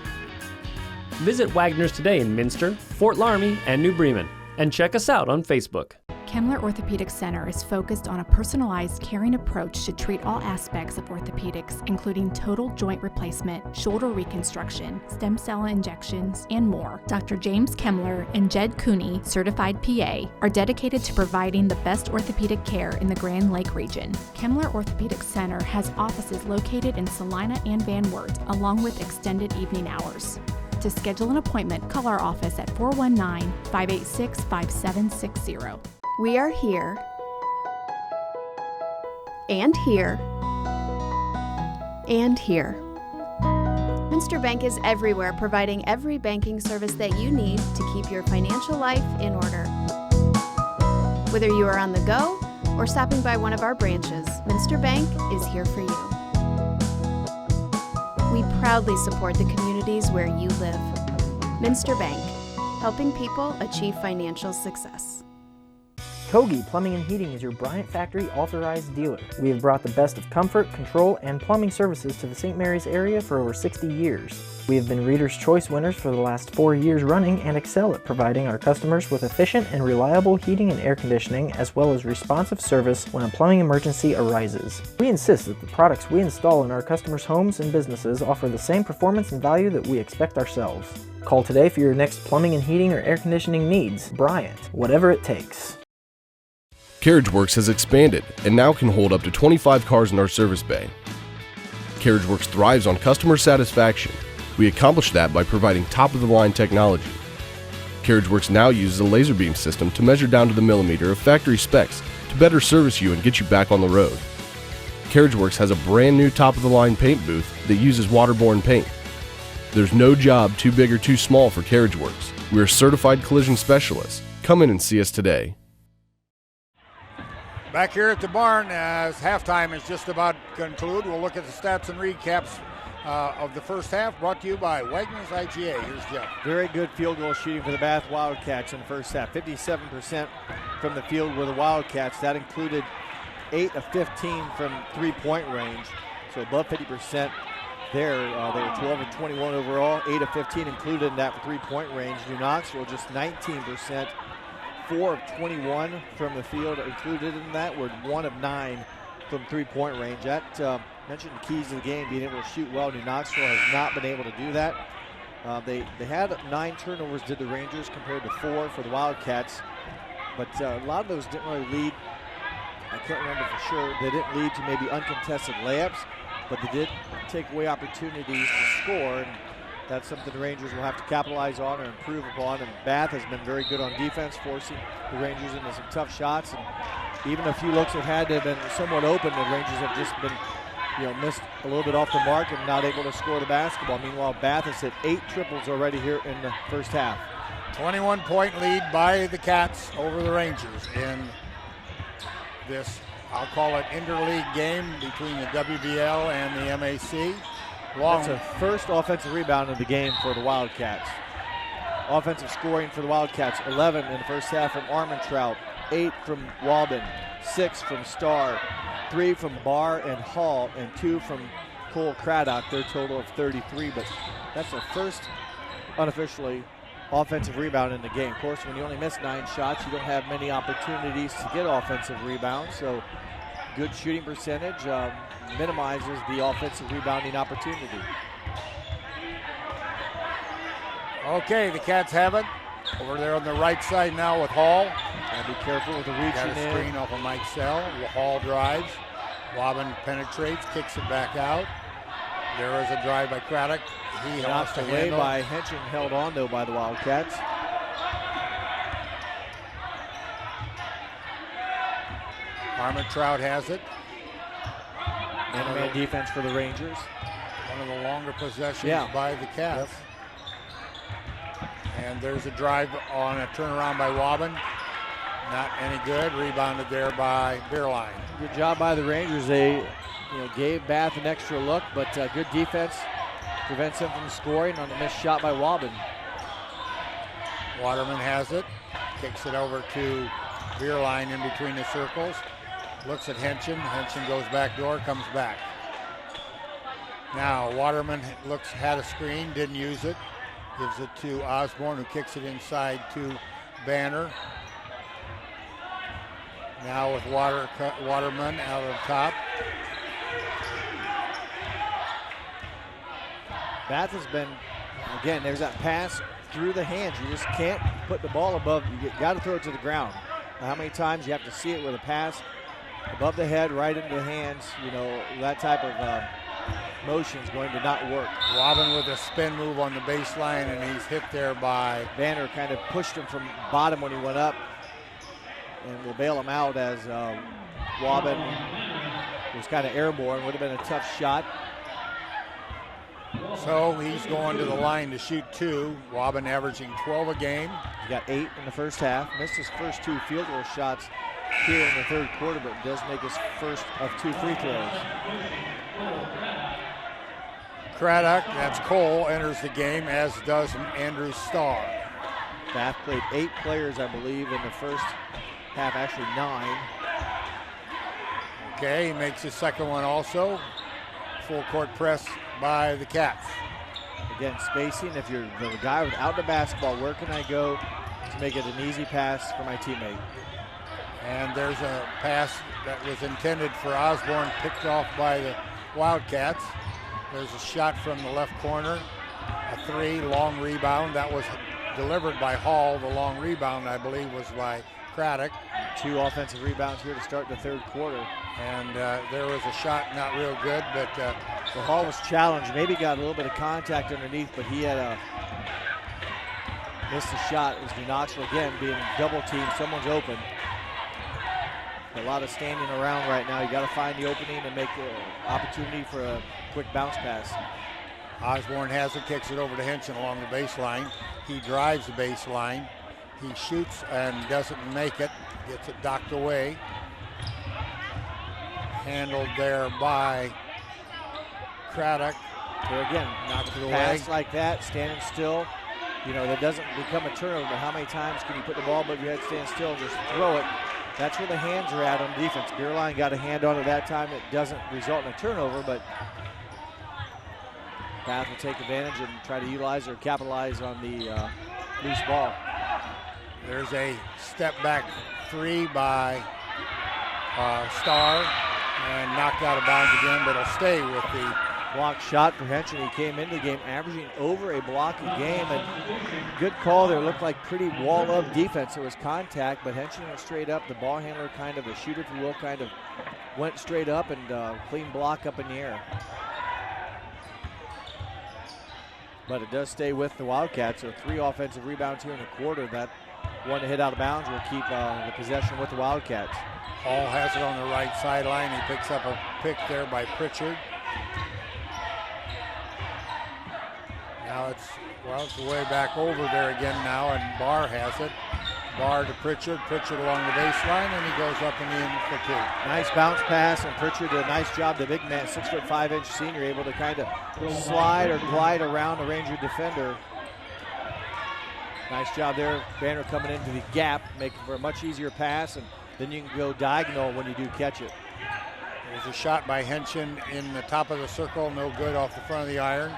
Visit Wagner's today in Minster, Fort Laramie, and New Bremen, and check us out on Facebook. Kemmler Orthopedic Center is focused on a personalized, caring approach to treat all aspects of orthopedics, including total joint replacement, shoulder reconstruction, stem cell injections, and more. Dr. James Kemmler and Jed Cooney, certified PA, are dedicated to providing the best orthopedic care in the Grand Lake region. Kemmler Orthopedic Center has offices located in Salina and Van Wert, along with extended evening hours. To schedule an appointment, call our office at 419-586-5760. We are here, and here, and here. Minster Bank is everywhere, providing every banking service that you need to keep your financial life in order. Whether you are on the go or stopping by one of our branches, Minster Bank is here for you. We proudly support the communities where you live. Minster Bank, helping people achieve financial success. Kogi Plumbing and Heating is your Bryant Factory authorized dealer. We have brought the best of comfort, control, and plumbing services to the St. Mary's area for over 60 years. We have been Reader's Choice winners for the last 4 years running and excel at providing our customers with efficient and reliable heating and air conditioning, as well as responsive service when a plumbing emergency arises. We insist that the products we install in our customers' homes and businesses offer the same performance and value that we expect ourselves. Call today for your next plumbing and heating or air conditioning needs. Bryant, whatever it takes. CarriageWorks has expanded and now can hold up to 25 cars in our service bay. CarriageWorks thrives on customer satisfaction. We accomplish that by providing top-of-the-line technology. CarriageWorks now uses a laser beam system to measure down to the millimeter of factory specs to better service you and get you back on the road. CarriageWorks has a brand new top-of-the-line paint booth that uses waterborne paint. There's no job too big or too small for CarriageWorks. We're certified collision specialists. Come in and see us today. Back here at the barn as halftime is just about to conclude. We'll look at the stats and recaps of the first half, brought to you by Wagner's IGA. Here's Jeff. Very good field goal shooting for the Bath Wildcats in the first half. 57% from the field were the Wildcats. That included 8 of 15 from three-point range, so above 50% there. They were 12 of 21 overall, 8 of 15 included in that for three-point range. New Knoxville just 19%. 4 of 21 from the field included in that. Were 1 of 9 from three-point range. That mentioned the keys to the game, being able to shoot well. New Knoxville has not been able to do that. They had 9 turnovers, did the Rangers, compared to 4 for the Wildcats. But a lot of those didn't really lead. I can't remember for sure. They didn't lead to maybe uncontested layups, but they did take away opportunities to score. And that's something the Rangers will have to capitalize on or improve upon. And Bath has been very good on defense, forcing the Rangers into some tough shots. And even a few looks have been somewhat open. The Rangers have just been, missed a little bit off the mark and not able to score the basketball. Meanwhile, Bath has hit 8 triples already here in the first half. 21-point lead by the Cats over the Rangers in this, I'll call it, interleague game between the WBL and the MAC. That's a first offensive rebound of the game for the Wildcats. Offensive scoring for the Wildcats, 11 in the first half from Armentrout, 8 from Walden, 6 from Starr, 3 from Barr and Hall, and 2 from Cole Craddock, their total of 33. But that's the first unofficially offensive rebound in the game. Of course, when you only miss 9 shots, you don't have many opportunities to get offensive rebounds. So good shooting percentage minimizes the offensive rebounding opportunity. Okay, the Cats have it. Over there on the right side now with Hall. Gotta be careful with the reaching Got a screen off of Mike Sell. Hall drives. Waben penetrates, kicks it back out. There is a drive by Craddock. He knocked away by Henson, held on though by the Wildcats. Armentrout has it. Man-to-man defense for the Rangers. One of the longer possessions by the Cats. Yep. And there's a drive on a turnaround by Waben. Not any good. Rebounded there by Beerline. Good job by the Rangers. They gave Bath an extra look, but good defense prevents him from scoring on a missed shot by Waben. Waterman has it. Kicks it over to Beerline in between the circles. Looks at Henson. Henson goes back door, comes back. Now Waterman had a screen, didn't use it. Gives it to Osborne, who kicks it inside to Banner. Now with Waterman out of top. Bath has been, again, there's that pass through the hands. You just can't put the ball above. You got to throw it to the ground. How many times you have to see it with a pass above the head, right into the hands, that type of motion is going to not work. Waben with a spin move on the baseline, and he's hit there by Banner. Kind of pushed him from bottom when he went up, and will bail him out as Waben was kind of airborne. Would have been a tough shot. So he's going to the line to shoot 2. Waben averaging 12 a game. He got 8 in the first half. Missed his first 2 field goal shots here in the third quarter, but does make his first of 2 free throws. Craddock, that's Cole, enters the game, as does Andrew Starr. Bath played 8 players, I believe, in the first half, actually 9. Okay, he makes his second one also. Full court press by the Cats. Again, spacing. If you're the guy without the basketball, where can I go to make it an easy pass for my teammate? And there's a pass that was intended for Osborne, picked off by the Wildcats. There's a shot from the left corner, a 3, long rebound. That was delivered by Hall. The long rebound, I believe, was by Craddock. 2 offensive rebounds here to start the third quarter. And there was a shot, not real good, but so Hall was challenged. Maybe got a little bit of contact underneath, but he had missed the shot. It was Knoxville again being double teamed. Someone's open. A lot of standing around right now. You got to find the opening and make the opportunity for a quick bounce pass. Osborne has it, kicks it over to Henson along the baseline. He drives the baseline. He shoots and doesn't make it. Gets it docked away. Handled there by Craddock. So again, knocks it away. Pass like that, standing still. That doesn't become a turnover, but how many times can you put the ball above your head, stand still, and just throw it? That's where the hands are at on defense. Beerline got a hand on it that time. It doesn't result in a turnover, but Bath will take advantage and try to utilize or capitalize on the loose ball. There's a step back 3 by Starr, and knocked out of bounds again, but it'll stay with the block shot for Henson. He came into the game averaging over a block a game, and good call there. Looked like pretty wall-up defense. It was contact, but Henson went straight up. The ball handler, kind of a shooter, if you will, kind of went straight up, and clean block up in the air. But it does stay with the Wildcats, so 3 offensive rebounds here in the quarter. That one to hit out of bounds will keep the possession with the Wildcats. Hall has it on the right sideline. He picks up a pick there by Pritchard. Now it's way back over there again now, and Barr has it. Barr to Pritchard. Pritchard along the baseline, and he goes up and in for 2. Nice bounce pass, and Pritchard did a nice job. The big man, 6'5" senior, able to kind of slide or glide around the Ranger defender. Nice job there. Banner coming into the gap, making for a much easier pass, and then you can go diagonal when you do catch it. There's a shot by Henson in the top of the circle, no good off the front of the iron.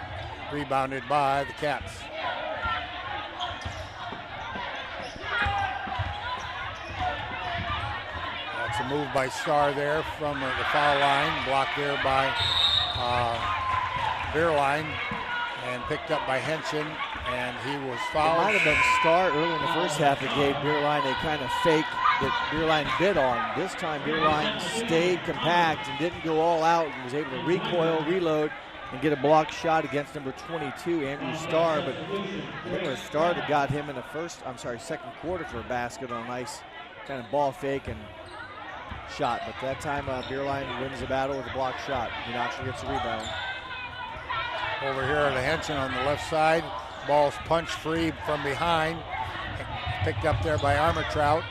Rebounded by the Cats. That's a move by Starr there from the foul line, blocked there by Beerline, and picked up by Henson, and he was It fouled. might have been Starr early in the first half that gave Beerline a kind of fake that Beerline bid on. This time Beerline stayed compact and didn't go all out and was able to recoil, reload, and get a blocked shot against number 22, Andrew Starr. But I think it was Starr that got him in the second quarter for a basket on a nice kind of ball fake and shot. But that time Beerline wins the battle with a blocked shot. He actually gets a rebound. Over here at the Henson on the left side. Ball's punched free from behind. Picked up there by Armitrout.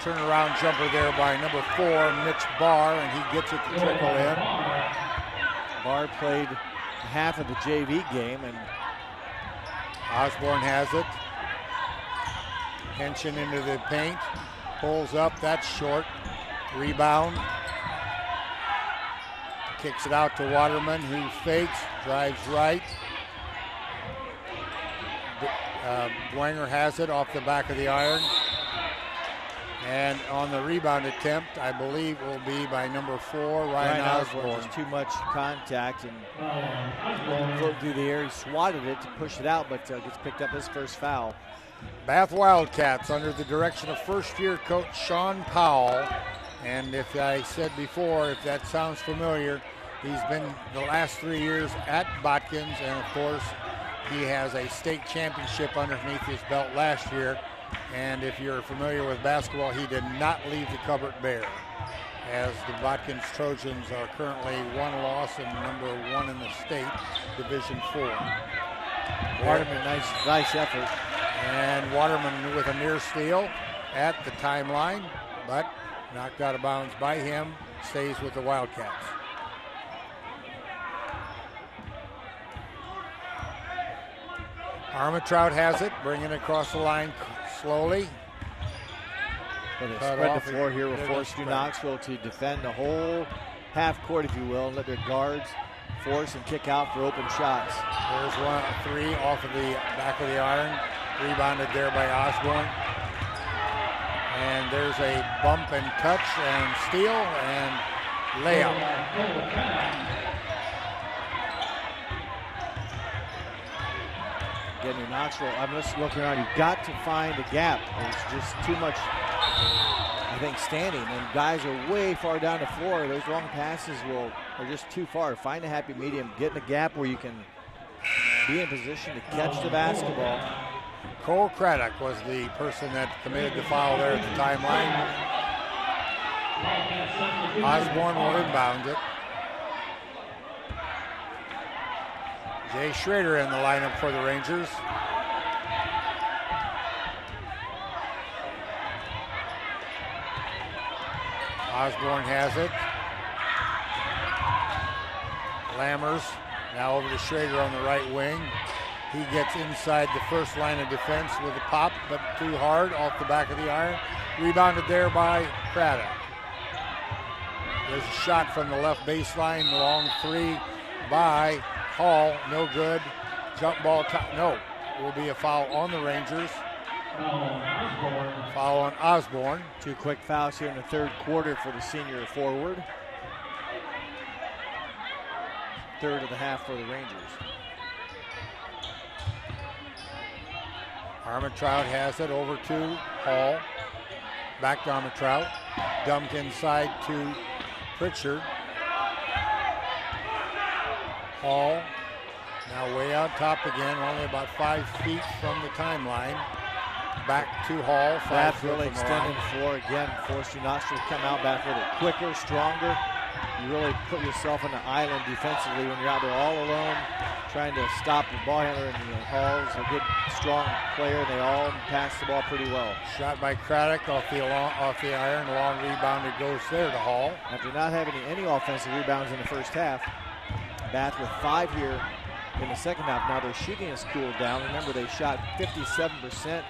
Turnaround jumper there by number 4, Mitch Barr, and he gets it to trickle in. Barr played half of the JV game, and Osborne has it. Henson into the paint. Pulls up, that's short. Rebound. Kicks it out to Waterman, who fakes, drives right. Dwenger has it off the back of the iron. And on the rebound attempt, I believe will be by number 4, Ryan Osborne. Just too much contact and float through the air. He swatted it to push it out, but gets picked up his first foul. Bath Wildcats under the direction of first-year coach Sean Powell. And if I said before, if that sounds familiar, he's been the last 3 years at Botkins, and of course, he has a state championship underneath his belt last year. And if you're familiar with basketball, he did not leave the cupboard bare, as the Botkins Trojans are currently 1 loss and number 1 in the state, Division 4. Waterman, nice effort. And Waterman with a near steal at the timeline, but knocked out of bounds by him, stays with the Wildcats. Armitrout has it, bringing it across the line slowly. But they spread the floor here will force Knoxville to defend the whole half court, if you will, and let their guards force and kick out for open shots. There's 3 off of the back of the iron, rebounded there by Osborne. And there's a bump and touch and steal and layup. Again, New Knoxville, I'm just looking around. You've got to find a gap. There's just too much, I think, standing. And guys are way far down the floor. Those long passes are just too far. Find a happy medium. Get in a gap where you can be in position to catch the basketball. Cole Craddock was the person that committed the foul there at the timeline. Osborne will inbound it. Jay Schrader in the lineup for the Rangers. Osborne has it. Lammers now over to Schrader on the right wing. He gets inside the first line of defense with a pop, but too hard off the back of the iron. Rebounded there by Craddock. There's a shot from the left baseline, long 3 by Hall, no good. Jump ball, no. Will be a foul on the Rangers. Foul on Osborne. 2 quick fouls here in the third quarter for the senior forward. Third of the half for the Rangers. Armitrout has it over to Hall. Back to Armitrout. Dumped inside to Pritchard. Hall now way out top again, only about 5 feet from the timeline. Back to Hall. Bath really extending the floor again, forced you not to come out back a little quicker, stronger. You really put yourself on the island defensively when you're out there all alone, trying to stop the ball handler. And Hall's a good, strong player. They all pass the ball pretty well. Shot by Craddock off the iron. Long rebound. It goes there to Hall. After not having any offensive rebounds in the first half, Bath with 5 here in the second half. Now their shooting has cooled down. Remember, they shot 57%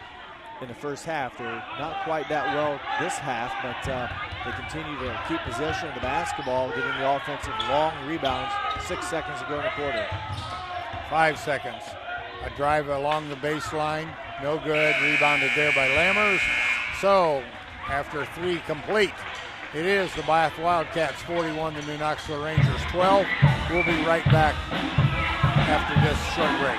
in the first half. They're not quite that well this half, but they continue to keep possession of the basketball, getting the offensive long rebounds. 6 seconds to go in the quarter. 5 seconds. A drive along the baseline, no good. Rebounded there by Lammers. So after 3 complete, it is the Bath Wildcats 41, the New Knoxville Rangers 12. We'll be right back after this this short break.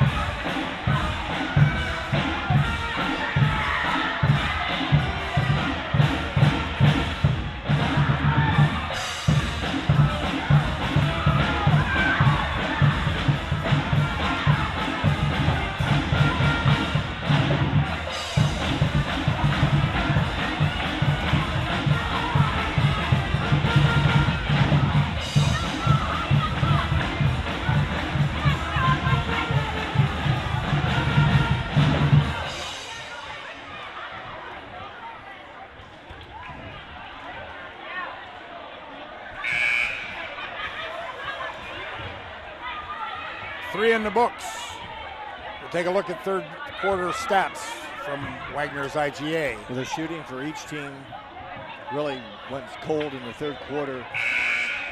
Three in the books. We'll take a look at third quarter stats from Wagner's IGA. Well, the shooting for each team really went cold in the third quarter.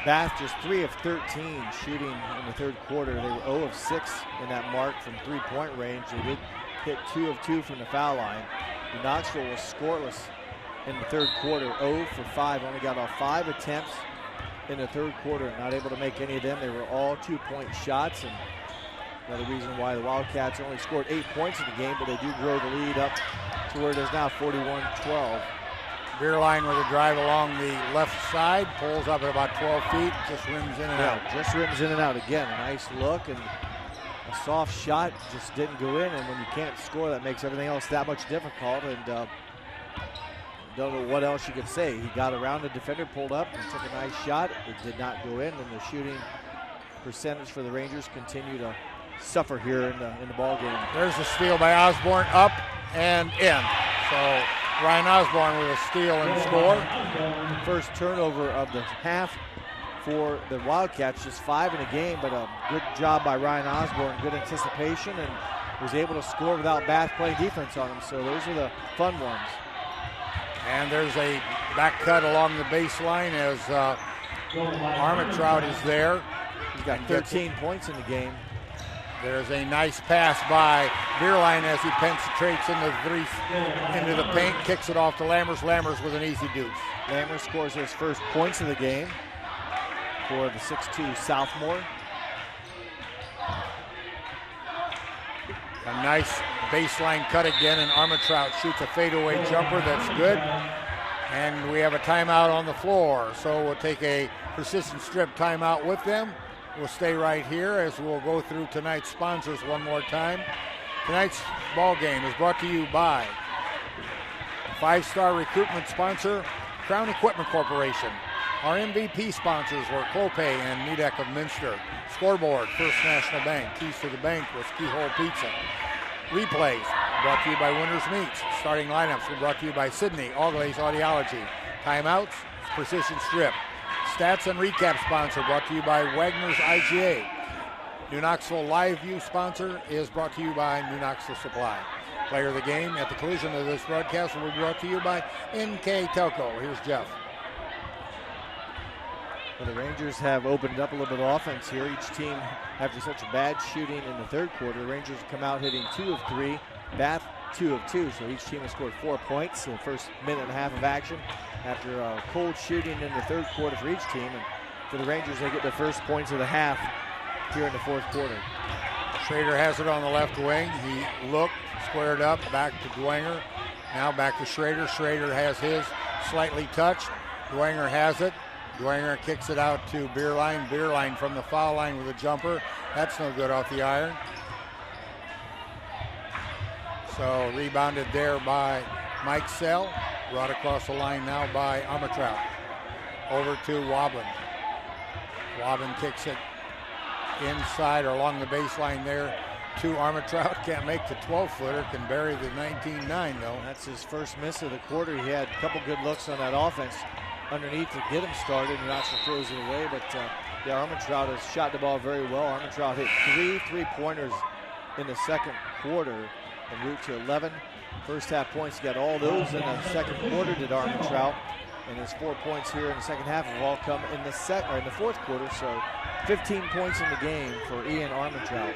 Bath just 3 of 13 shooting in the third quarter. They were 0 of 6 in that mark from three-point range. They did hit 2 of 2 from the foul line. Knoxville was scoreless in the third quarter, 0 for 5. Only got off 5 attempts in the third quarter, not able to make any of them. They were all 2-point shots, and another reason why the Wildcats only scored 8 points in the game, but they do grow the lead up to where it is now 41-12. Beerline with a drive along the left side, pulls up at about 12 feet, just rims in and out. Just rims in and out again. A nice look and a soft shot, just didn't go in, and when you can't score, that makes everything else that much difficult, and don't know what else you could say. He got around the defender, pulled up, and took a nice shot. It did not go in, and the shooting percentage for the Rangers continue to suffer here in the ball game. There's a steal by Osborne, up and in. So Ryan Osborne with a steal and score. First turnover of the half for the Wildcats, just 5 in a game, but a good job by Ryan Osborne, good anticipation, and was able to score without Bath playing defense on him. So those are the fun ones. And there's a back cut along the baseline as Armitrout is there. He's got 13 points in the game. There's a nice pass by Beerline as he penetrates into the paint, kicks it off to Lammers. Lammers with an easy deuce. Lammers scores his first points of the game for the 6'2 sophomore. A nice baseline cut again, and Armitrout shoots a fadeaway jumper that's good. And we have a timeout on the floor, so we'll take a persistent strip timeout with them. We'll stay right here as we'll go through tonight's sponsors one more time. Tonight's ball game is brought to you by 5-star recruitment sponsor, Crown Equipment Corporation. Our MVP sponsors were Clopay and Nidek of Minster. Scoreboard, First National Bank. Keys to the Bank was Keyhole Pizza. Replays, brought to you by Winners Meats. Starting lineups were brought to you by Sydney, Allglaze Audiology. Timeouts, Precision Strip. Stats and recap sponsor brought to you by Wagner's IGA. New Knoxville Live View sponsor is brought to you by New Knoxville Supply. Player of the game at the collision of this broadcast will be brought to you by NKTelco. Here's Jeff. Well, the Rangers have opened up a little bit of offense here. Each team, after such bad shooting in the third quarter, the Rangers come out hitting 2 of 3, Bath 2 of 2. So each team has scored 4 points in the first minute and a half of action after cold shooting in the third quarter for each team. And for the Rangers, they get their first points of the half here in the fourth quarter. Schrader has it on the left wing. He looked, squared up, back to Dwenger. Now back to Schrader. Schrader has his slightly touched. Dwenger has it. Dwenger kicks it out to Beerline. Beerline from the foul line with a jumper. That's no good off the iron. So rebounded there by Mike Sell. Brought across the line now by Armitrout. Over to Woblin. Woblin kicks it inside or along the baseline there to Armitrout. Can't make the 12-footer. Can bury the 19-9 though. That's his first miss of the quarter. He had a couple good looks on that offense underneath to get him started. Knoxville throws it away, but Armitrout has shot the ball very well. Armitrout hit 3 3-pointers in the second quarter en route to 11 first half points. He got all those in the second quarter, did Armitrout, and his 4 points here in the second half have all come in the fourth quarter. So 15 points in the game for Ian Armitrout.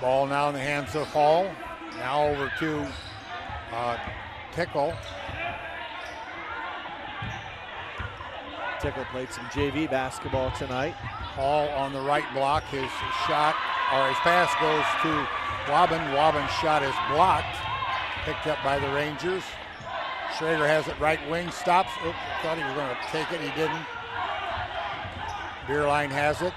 Ball now in the hands of Hall. Now over to Tickle. Tickle played some JV basketball tonight. Hall on the right block. His shot, or his pass goes to Waben. Waben's shot is blocked. Picked up by the Rangers. Schrager has it right wing, stops. Oops, thought he was going to take it, he didn't. Bierlein has it.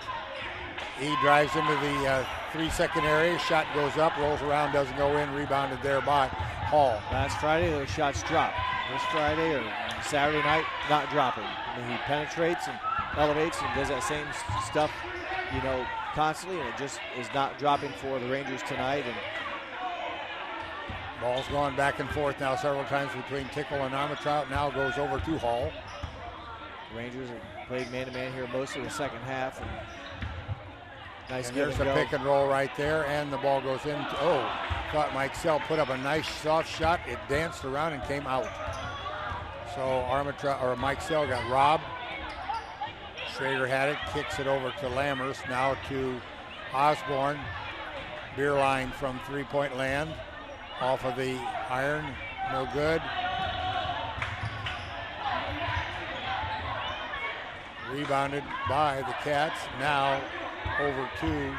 He drives into the 3-second area. Shot goes up, rolls around, doesn't go in. Rebounded there by Hall. Last Friday, those shots dropped. This Friday or Saturday night, not dropping. I mean, he penetrates and elevates and does that same stuff, you know, constantly, and it just is not dropping for the Rangers tonight. And ball's gone back and forth now several times between Tickle and Armitrout. Now goes over to Hall. The Rangers have played man-to-man here most of the second half. And nice and give there's and a go. pick and roll right there, and the ball goes in. Thought Mike Sell put up a nice soft shot. It danced around and came out. So Mike Sell got robbed. Schrager had it, kicks it over to Lammers. Now to Osborne. Bierlein from three-point land. Off of the iron, no good. Rebounded by the Cats. Now over to,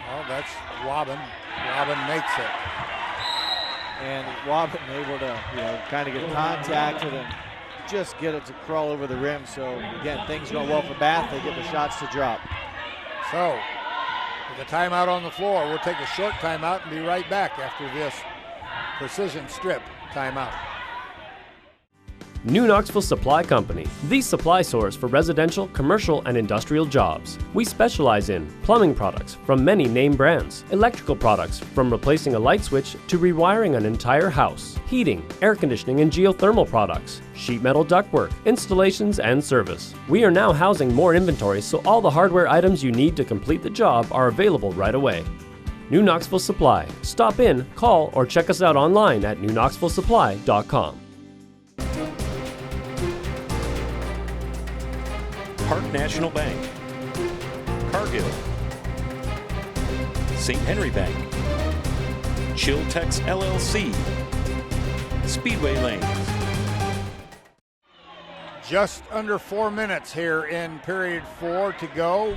well, that's Waben. Waben makes it. And Waben able to, you know, kind of get contact and just get it to crawl over the rim. So again, things going well for Bath. They get the shots to drop. So with a timeout on the floor, we'll take a short timeout and be right back after this precision strip timeout. New Knoxville Supply Company, the supply source for residential, commercial, and industrial jobs. We specialize in plumbing products from many name brands, electrical products from replacing a light switch to rewiring an entire house, heating, air conditioning, and geothermal products, sheet metal ductwork, installations, and service. We are now housing more inventory, so all the hardware items you need to complete the job are available right away. New Knoxville Supply. Stop in, call, or check us out online at newknoxvillesupply.com. Park National Bank, Cargill, St. Henry Bank, Chiltex LLC, Speedway Lanes. Just under 4 minutes here in period 4 to go.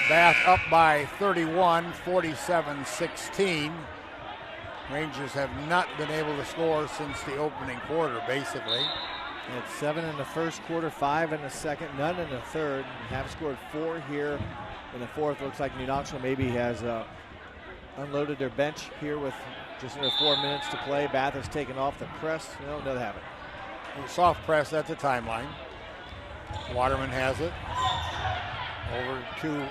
Bath up by 31, 47-16. Rangers have not been able to score since the opening quarter, basically. It's 7 in the first quarter, 5 in the second, none in the third. We have scored 4 here in the fourth. Looks like New Knoxville maybe has unloaded their bench here with just under 4 minutes to play. Bath has taken off the press. No, doesn't have it. Soft press at the timeline. Waterman has it. Over to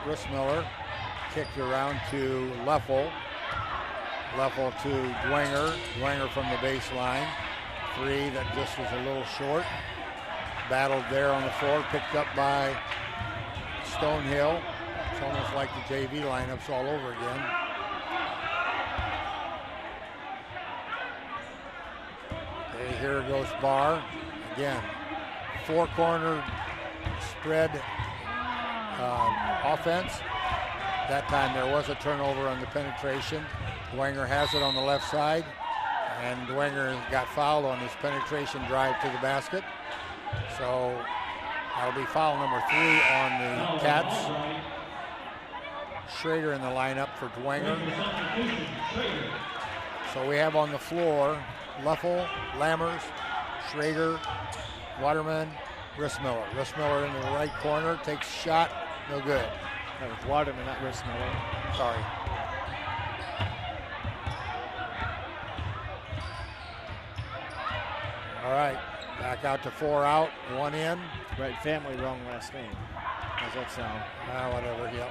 Rissmiller. Kicked around to Leffel. Leffel to Dwenger. Dwenger from the baseline. Three that just was a little short. Battled there on the floor, picked up by Stonehill. It's almost like the JV lineups all over again. Okay, here goes Barr. Again, four-corner spread offense. That time there was a turnover on the penetration. Dwenger has it on the left side. And Dwenger got fouled on his penetration drive to the basket. So that'll be foul number 3 on the Cats. Schrager in the lineup for Dwenger. So we have on the floor Leffel, Lammers, Schrager, Waterman, Rissmiller. Rissmiller in the right corner, takes a shot, no good. That was Waterman, not Rissmiller. Sorry. All right, back out to 4 out, 1 in. Right family, wrong last name. How's that sound? Whatever, yep.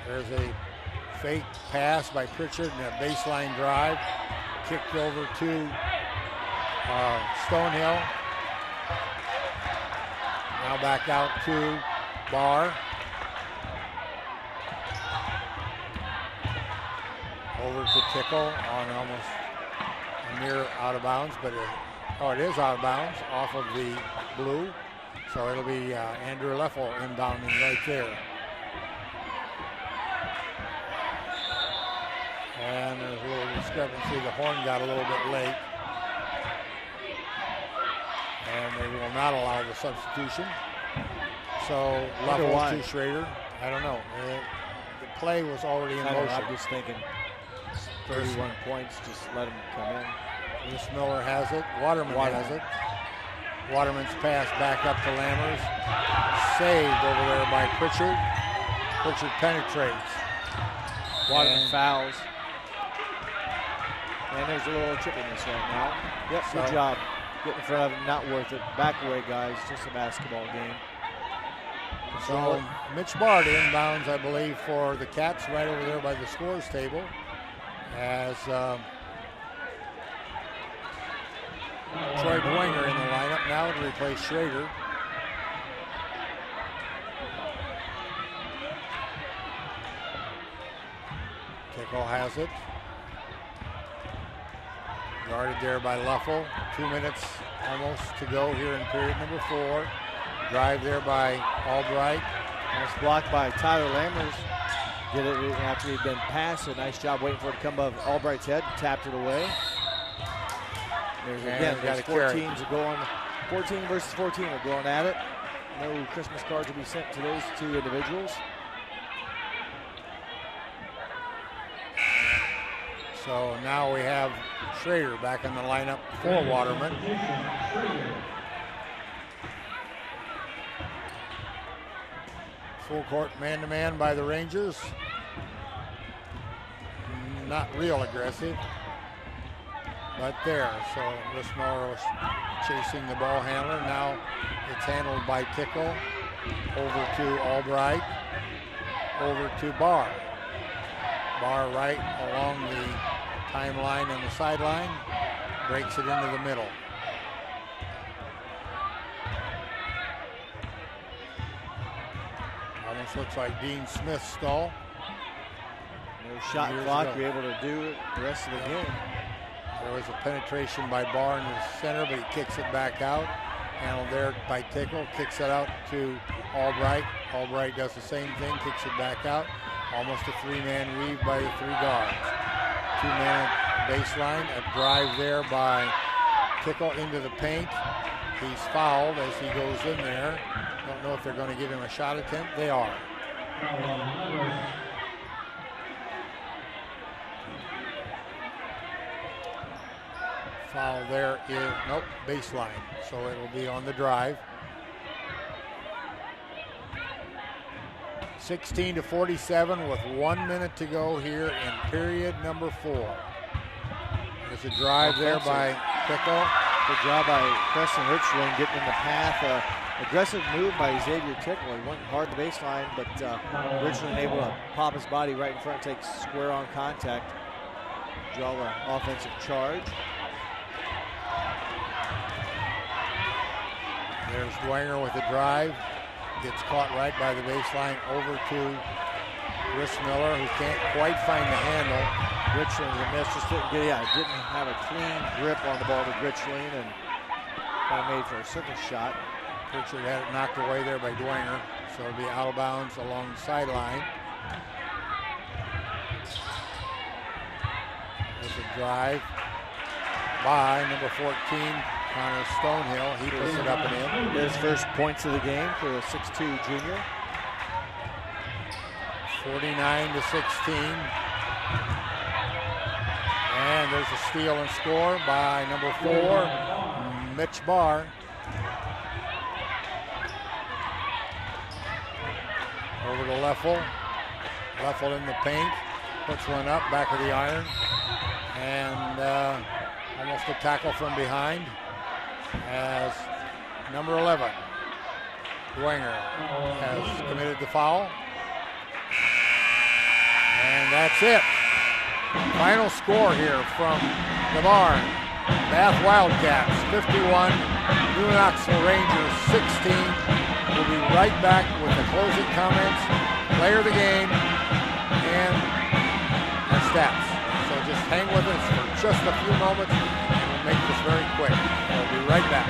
There's a fake pass by Pritchard and a baseline drive. Kicked over to Stonehill. Now back out to Barr. Over to Tickle on almost near out of bounds, but it is out of bounds off of the blue. So it'll be Andrew Leffel inbounding right there. And there's a little discrepancy. The horn got a little bit late. they will not allow the substitution. So level to Schrader. I don't know. The play was already in motion. I'm just thinking 31 points, just let him come in. Miss Miller has it. Waterman has it. Waterman's pass back up to Lammers. Saved over there by Pritchard. Pritchard penetrates. Waterman fouls. And there's a little chippiness right now. Yep, good job. Getting in front of him, not worth it. Back away, guys. Just a basketball game. So Mitch Bard inbounds, I believe, for the Cats right over there by the scores table. As Troy Dwenger in the lineup now to replace Schrader. Tickle has it. Guarded there by Luffel. 2 minutes almost to go here in period number 4. Drive there by Albright. Nice block by Tyler Lammers. Did it after he'd been passed. A nice job waiting for it to come above Albright's head. Tapped it away. There's again, there's 14 versus 14 are going at it. No Christmas cards will be sent to those two individuals. So now we have Schrader back in the lineup for Waterman. Full court man-to-man by the Rangers. Not real aggressive, but there. So Rismore was chasing the ball handler. Now it's handled by Tickle. Over to Albright. Over to Barr. Barr right along the timeline on the sideline. Breaks it into the middle. Almost looks like Dean Smith's stall. No shot clock, be able to do it the rest of the game. There was a penetration by Barr in the center, but he kicks it back out. Handled there by Tickle, kicks it out to Albright. Albright does the same thing, kicks it back out. Almost a three-man weave by the three guards. Two-man baseline, a drive there by Tickle into the paint. He's fouled as he goes in there. Don't know if they're going to give him a shot attempt. They are. Foul there is, nope, baseline. So it will be on the drive. 16-47 with 1 minute to go here in period number 4. There's a drive there by Tickle. Good job by Preston Richland getting in the path. Aggressive move by Xavier Tickle. He went hard the baseline, but Richland able to pop his body right in front, take square on contact, draw the offensive charge. There's Dwenger with the drive. Gets caught right by the baseline over to Miller, who can't quite find the handle. Richland, the miss, just didn't have a clean grip on the ball to Richland and kind of made for a circle shot. Pritchard had it knocked away there by Dwenger, so it'll be out of bounds along the sideline. There's a drive by number 14, Connor Stonehill. He puts it up and in. His first points of the game for the 6'2 junior. 49-16. And there's a steal and score by number 4, Mitch Barr. Over to Leffel. Leffel in the paint. Puts one up, back of the iron. And almost a tackle from behind as number 11, Dwenger, has committed the foul. And that's it. Final score here from the barn. Bath Wildcats 51, New Knoxville Rangers 16. We'll be right back with the closing comments, player of the game, and our stats. So just hang with us for just a few moments, and we'll make this very quick. We'll be right back.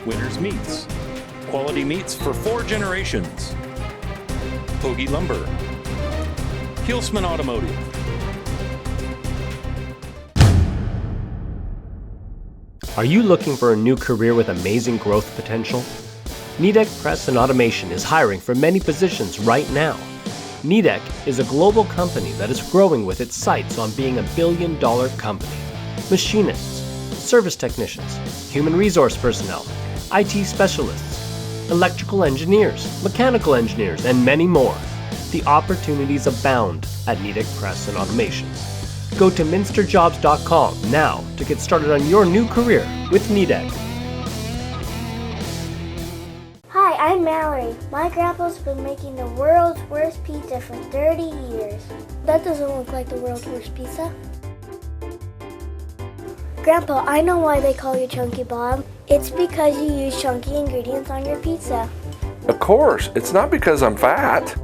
Winners Meats. Quality meats for 4 generations. Hoagie Lumber. Hilsman Automotive. Are you looking for a new career with amazing growth potential? Nidec Press and Automation is hiring for many positions right now. Nidec is a global company that is growing with its sights on being $1 billion company. Machinists, service technicians, human resource personnel, IT specialists, electrical engineers, mechanical engineers, and many more. The opportunities abound at Nidec Press and Automation. Go to minsterjobs.com now to get started on your new career with Nidec. Hi, I'm Mallory. My grandpa's been making the world's worst pizza for 30 years. That doesn't look like the world's worst pizza. Grandpa, I know why they call you Chunky Bob. It's because you use chunky ingredients on your pizza. Of course, it's not because I'm fat.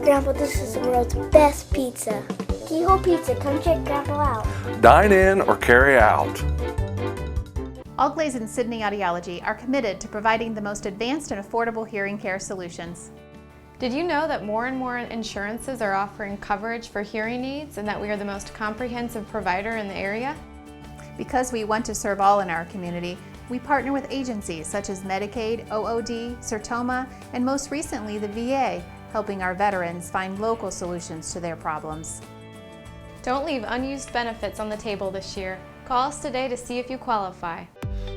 Grandpa, this is the world's best pizza. Keyhole Pizza, come check Grandpa out. Dine in or carry out. Allglaze and Sydney Audiology are committed to providing the most advanced and affordable hearing care solutions. Did you know that more and more insurances are offering coverage for hearing needs and that we are the most comprehensive provider in the area? Because we want to serve all in our community, we partner with agencies such as Medicaid, OOD, Sertoma, and most recently the VA, helping our veterans find local solutions to their problems. Don't leave unused benefits on the table this year. Call us today to see if you qualify.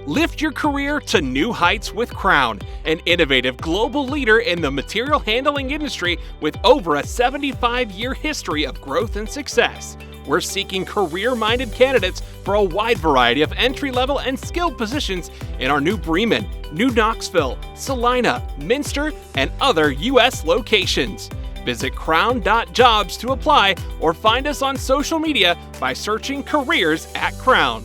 Lift your career to new heights with Crown, an innovative global leader in the material handling industry with over a 75-year history of growth and success. We're seeking career-minded candidates for a wide variety of entry-level and skilled positions in our new Bremen, New Knoxville, Salina, Minster, and other U.S. locations. Visit crown.jobs to apply or find us on social media by searching Careers at Crown.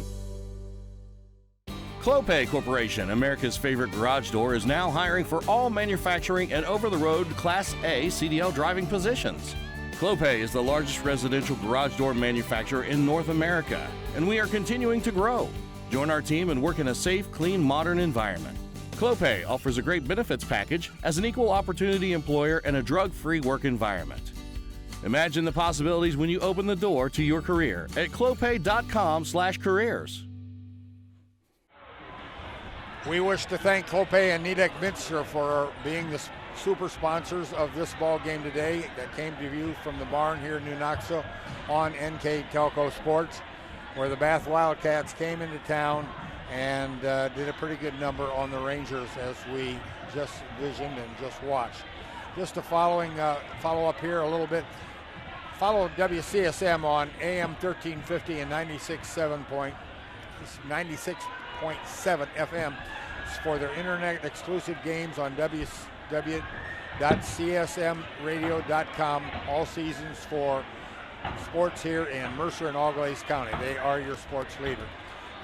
Clopay Corporation, America's favorite garage door, is now hiring for all manufacturing and over-the-road Class A CDL driving positions. Clopay is the largest residential garage door manufacturer in North America, and we are continuing to grow. Join our team and work in a safe, clean, modern environment. Clopay offers a great benefits package as an equal opportunity employer and a drug-free work environment. Imagine the possibilities when you open the door to your career at clopay.com/careers. We wish to thank Clopay and Nidec Minster for being the super sponsors of this ball game today that came to you from the barn here in New Knoxville on NKTelco Sports, where the Bath Wildcats came into town and did a pretty good number on the Rangers, as we just visioned and just watched. Just to follow up here a little bit, follow WCSM on AM 1350 and 96.7 FM for their internet exclusive games on www.csmradio.com all seasons for sports here in Mercer and Allglaze County. They are your sports leader.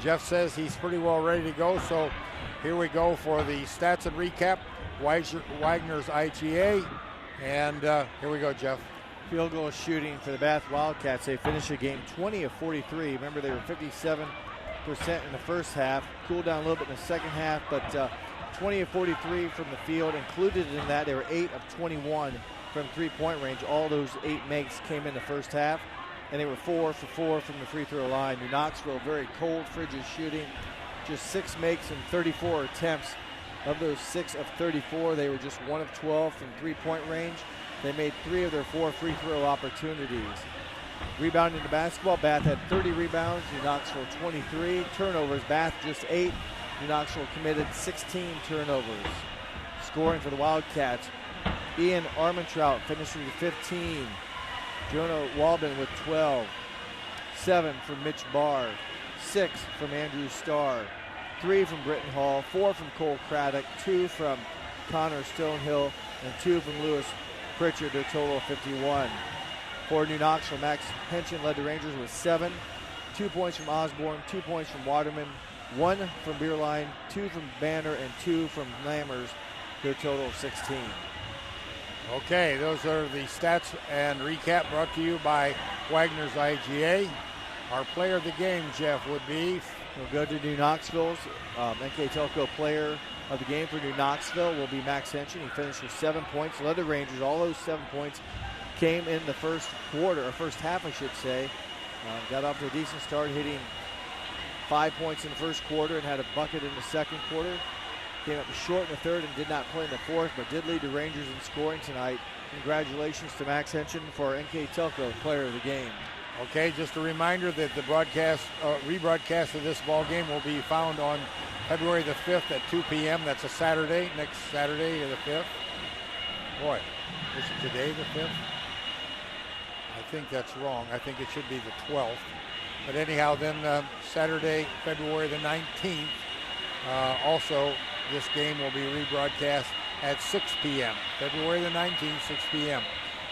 Jeff says he's pretty well ready to go, so here we go for the stats and recap. Wagner's IGA, and here we go, Jeff. Field goal shooting for the Bath Wildcats. They finished the game 20 of 43. Remember, they were 57% in the first half, cooled down a little bit in the second half, but 20 of 43 from the field. Included in that, they were 8 of 21 from three-point range. All those 8 makes came in the first half, and they were 4 for 4 from the free throw line. New Knoxville, very cold, frigid shooting, just 6 makes and 34 attempts. Of those 6 of 34, they were just 1 of 12 from three-point range. They made 3 of their 4 free throw opportunities. Rebounding the basketball, Bath had 30 rebounds, New Knoxville 23. Turnovers, Bath just 8. New Knoxville committed 16 turnovers. Scoring for the Wildcats, Ian Armentrout finished with 15. Jonah Walden with 12. 7 from Mitch Barr. 6 from Andrew Starr. 3 from Britton Hall. 4 from Cole Craddock. 2 from Connor Stonehill. And 2 from Lewis Pritchard, a total of 51. For New Knoxville, Max Henson led the Rangers with 7. 2 points from Osborne, 2 points from Waterman, 1 from Beerline, 2 from Banner, and 2 from Lammers, their total of 16. Okay, those are the stats and recap brought to you by Wagner's IGA. Our player of the game, Jeff, would be... We'll go to New Knoxville's NKTelco player of the game for New Knoxville will be Max Henson. He finished with 7 points, led the Rangers. All those 7 points came in the first quarter, or first half, I should say. Got off to a decent start, hitting 5 points in the first quarter and had a bucket in the second quarter. Came up short in the third and did not play in the fourth, but did lead the Rangers in scoring tonight. Congratulations to Max Henschen for NKTelco Player of the Game. Okay, just a reminder that the rebroadcast of this ball game will be found on February the 5th at 2 p.m. That's a Saturday, next Saturday the 5th. Boy, is it today the 5th? I think that's wrong. I think it should be the 12th. But anyhow, then Saturday, February the 19th, also this game will be rebroadcast at 6 p.m. February the 19th, 6 p.m.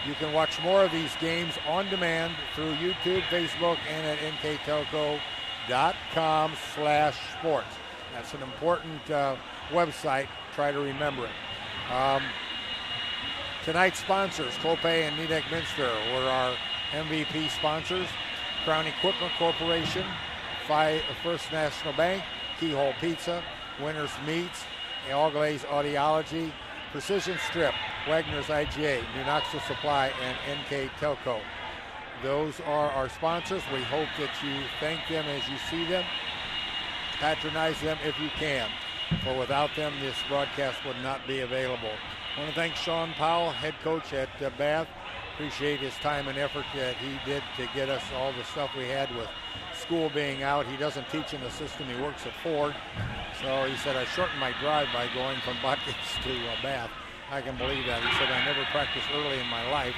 You can watch more of these games on demand through YouTube, Facebook, and at nktelco.com/sports. That's an important website. Try to remember it. Tonight's sponsors, Clopay and Nidec Minster, were our MVP sponsors. Crown Equipment Corporation, First National Bank, Keyhole Pizza, Winners Meats, All Glaze Audiology, Precision Strip, Wagner's IGA, New Knoxville Supply, and NKTelco. Those are our sponsors. We hope that you thank them as you see them. Patronize them if you can, for without them, this broadcast would not be available. I want to thank Sean Powell, head coach at Bath. Appreciate his time and effort that he did to get us all the stuff we had with school being out. He doesn't teach in the system. He works at Ford. So he said, I shortened my drive by going from Watkins to Bath. I can believe that. He said, I never practiced early in my life.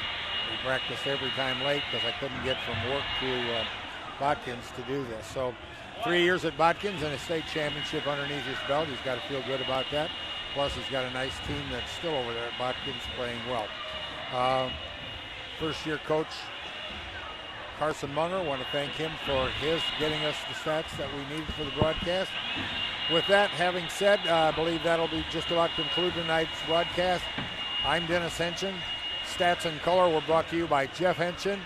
We practiced every time late because I couldn't get from work to Watkins to do this. So 3 years at Watkins and a state championship underneath his belt. He's got to feel good about that. Plus, he's got a nice team that's still over there at Watkins playing well. First-year coach Carson Munger, want to thank him for his getting us the stats that we needed for the broadcast. With that having said, I believe that'll be just about conclude tonight's broadcast. I'm Dennis Henschen. Stats in Color were brought to you by Jeff Henschen.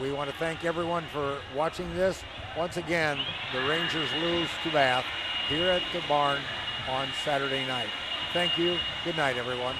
We want to thank everyone for watching this. Once again, the Rangers lose to Bath here at the barn on Saturday night. Thank you. Good night, everyone.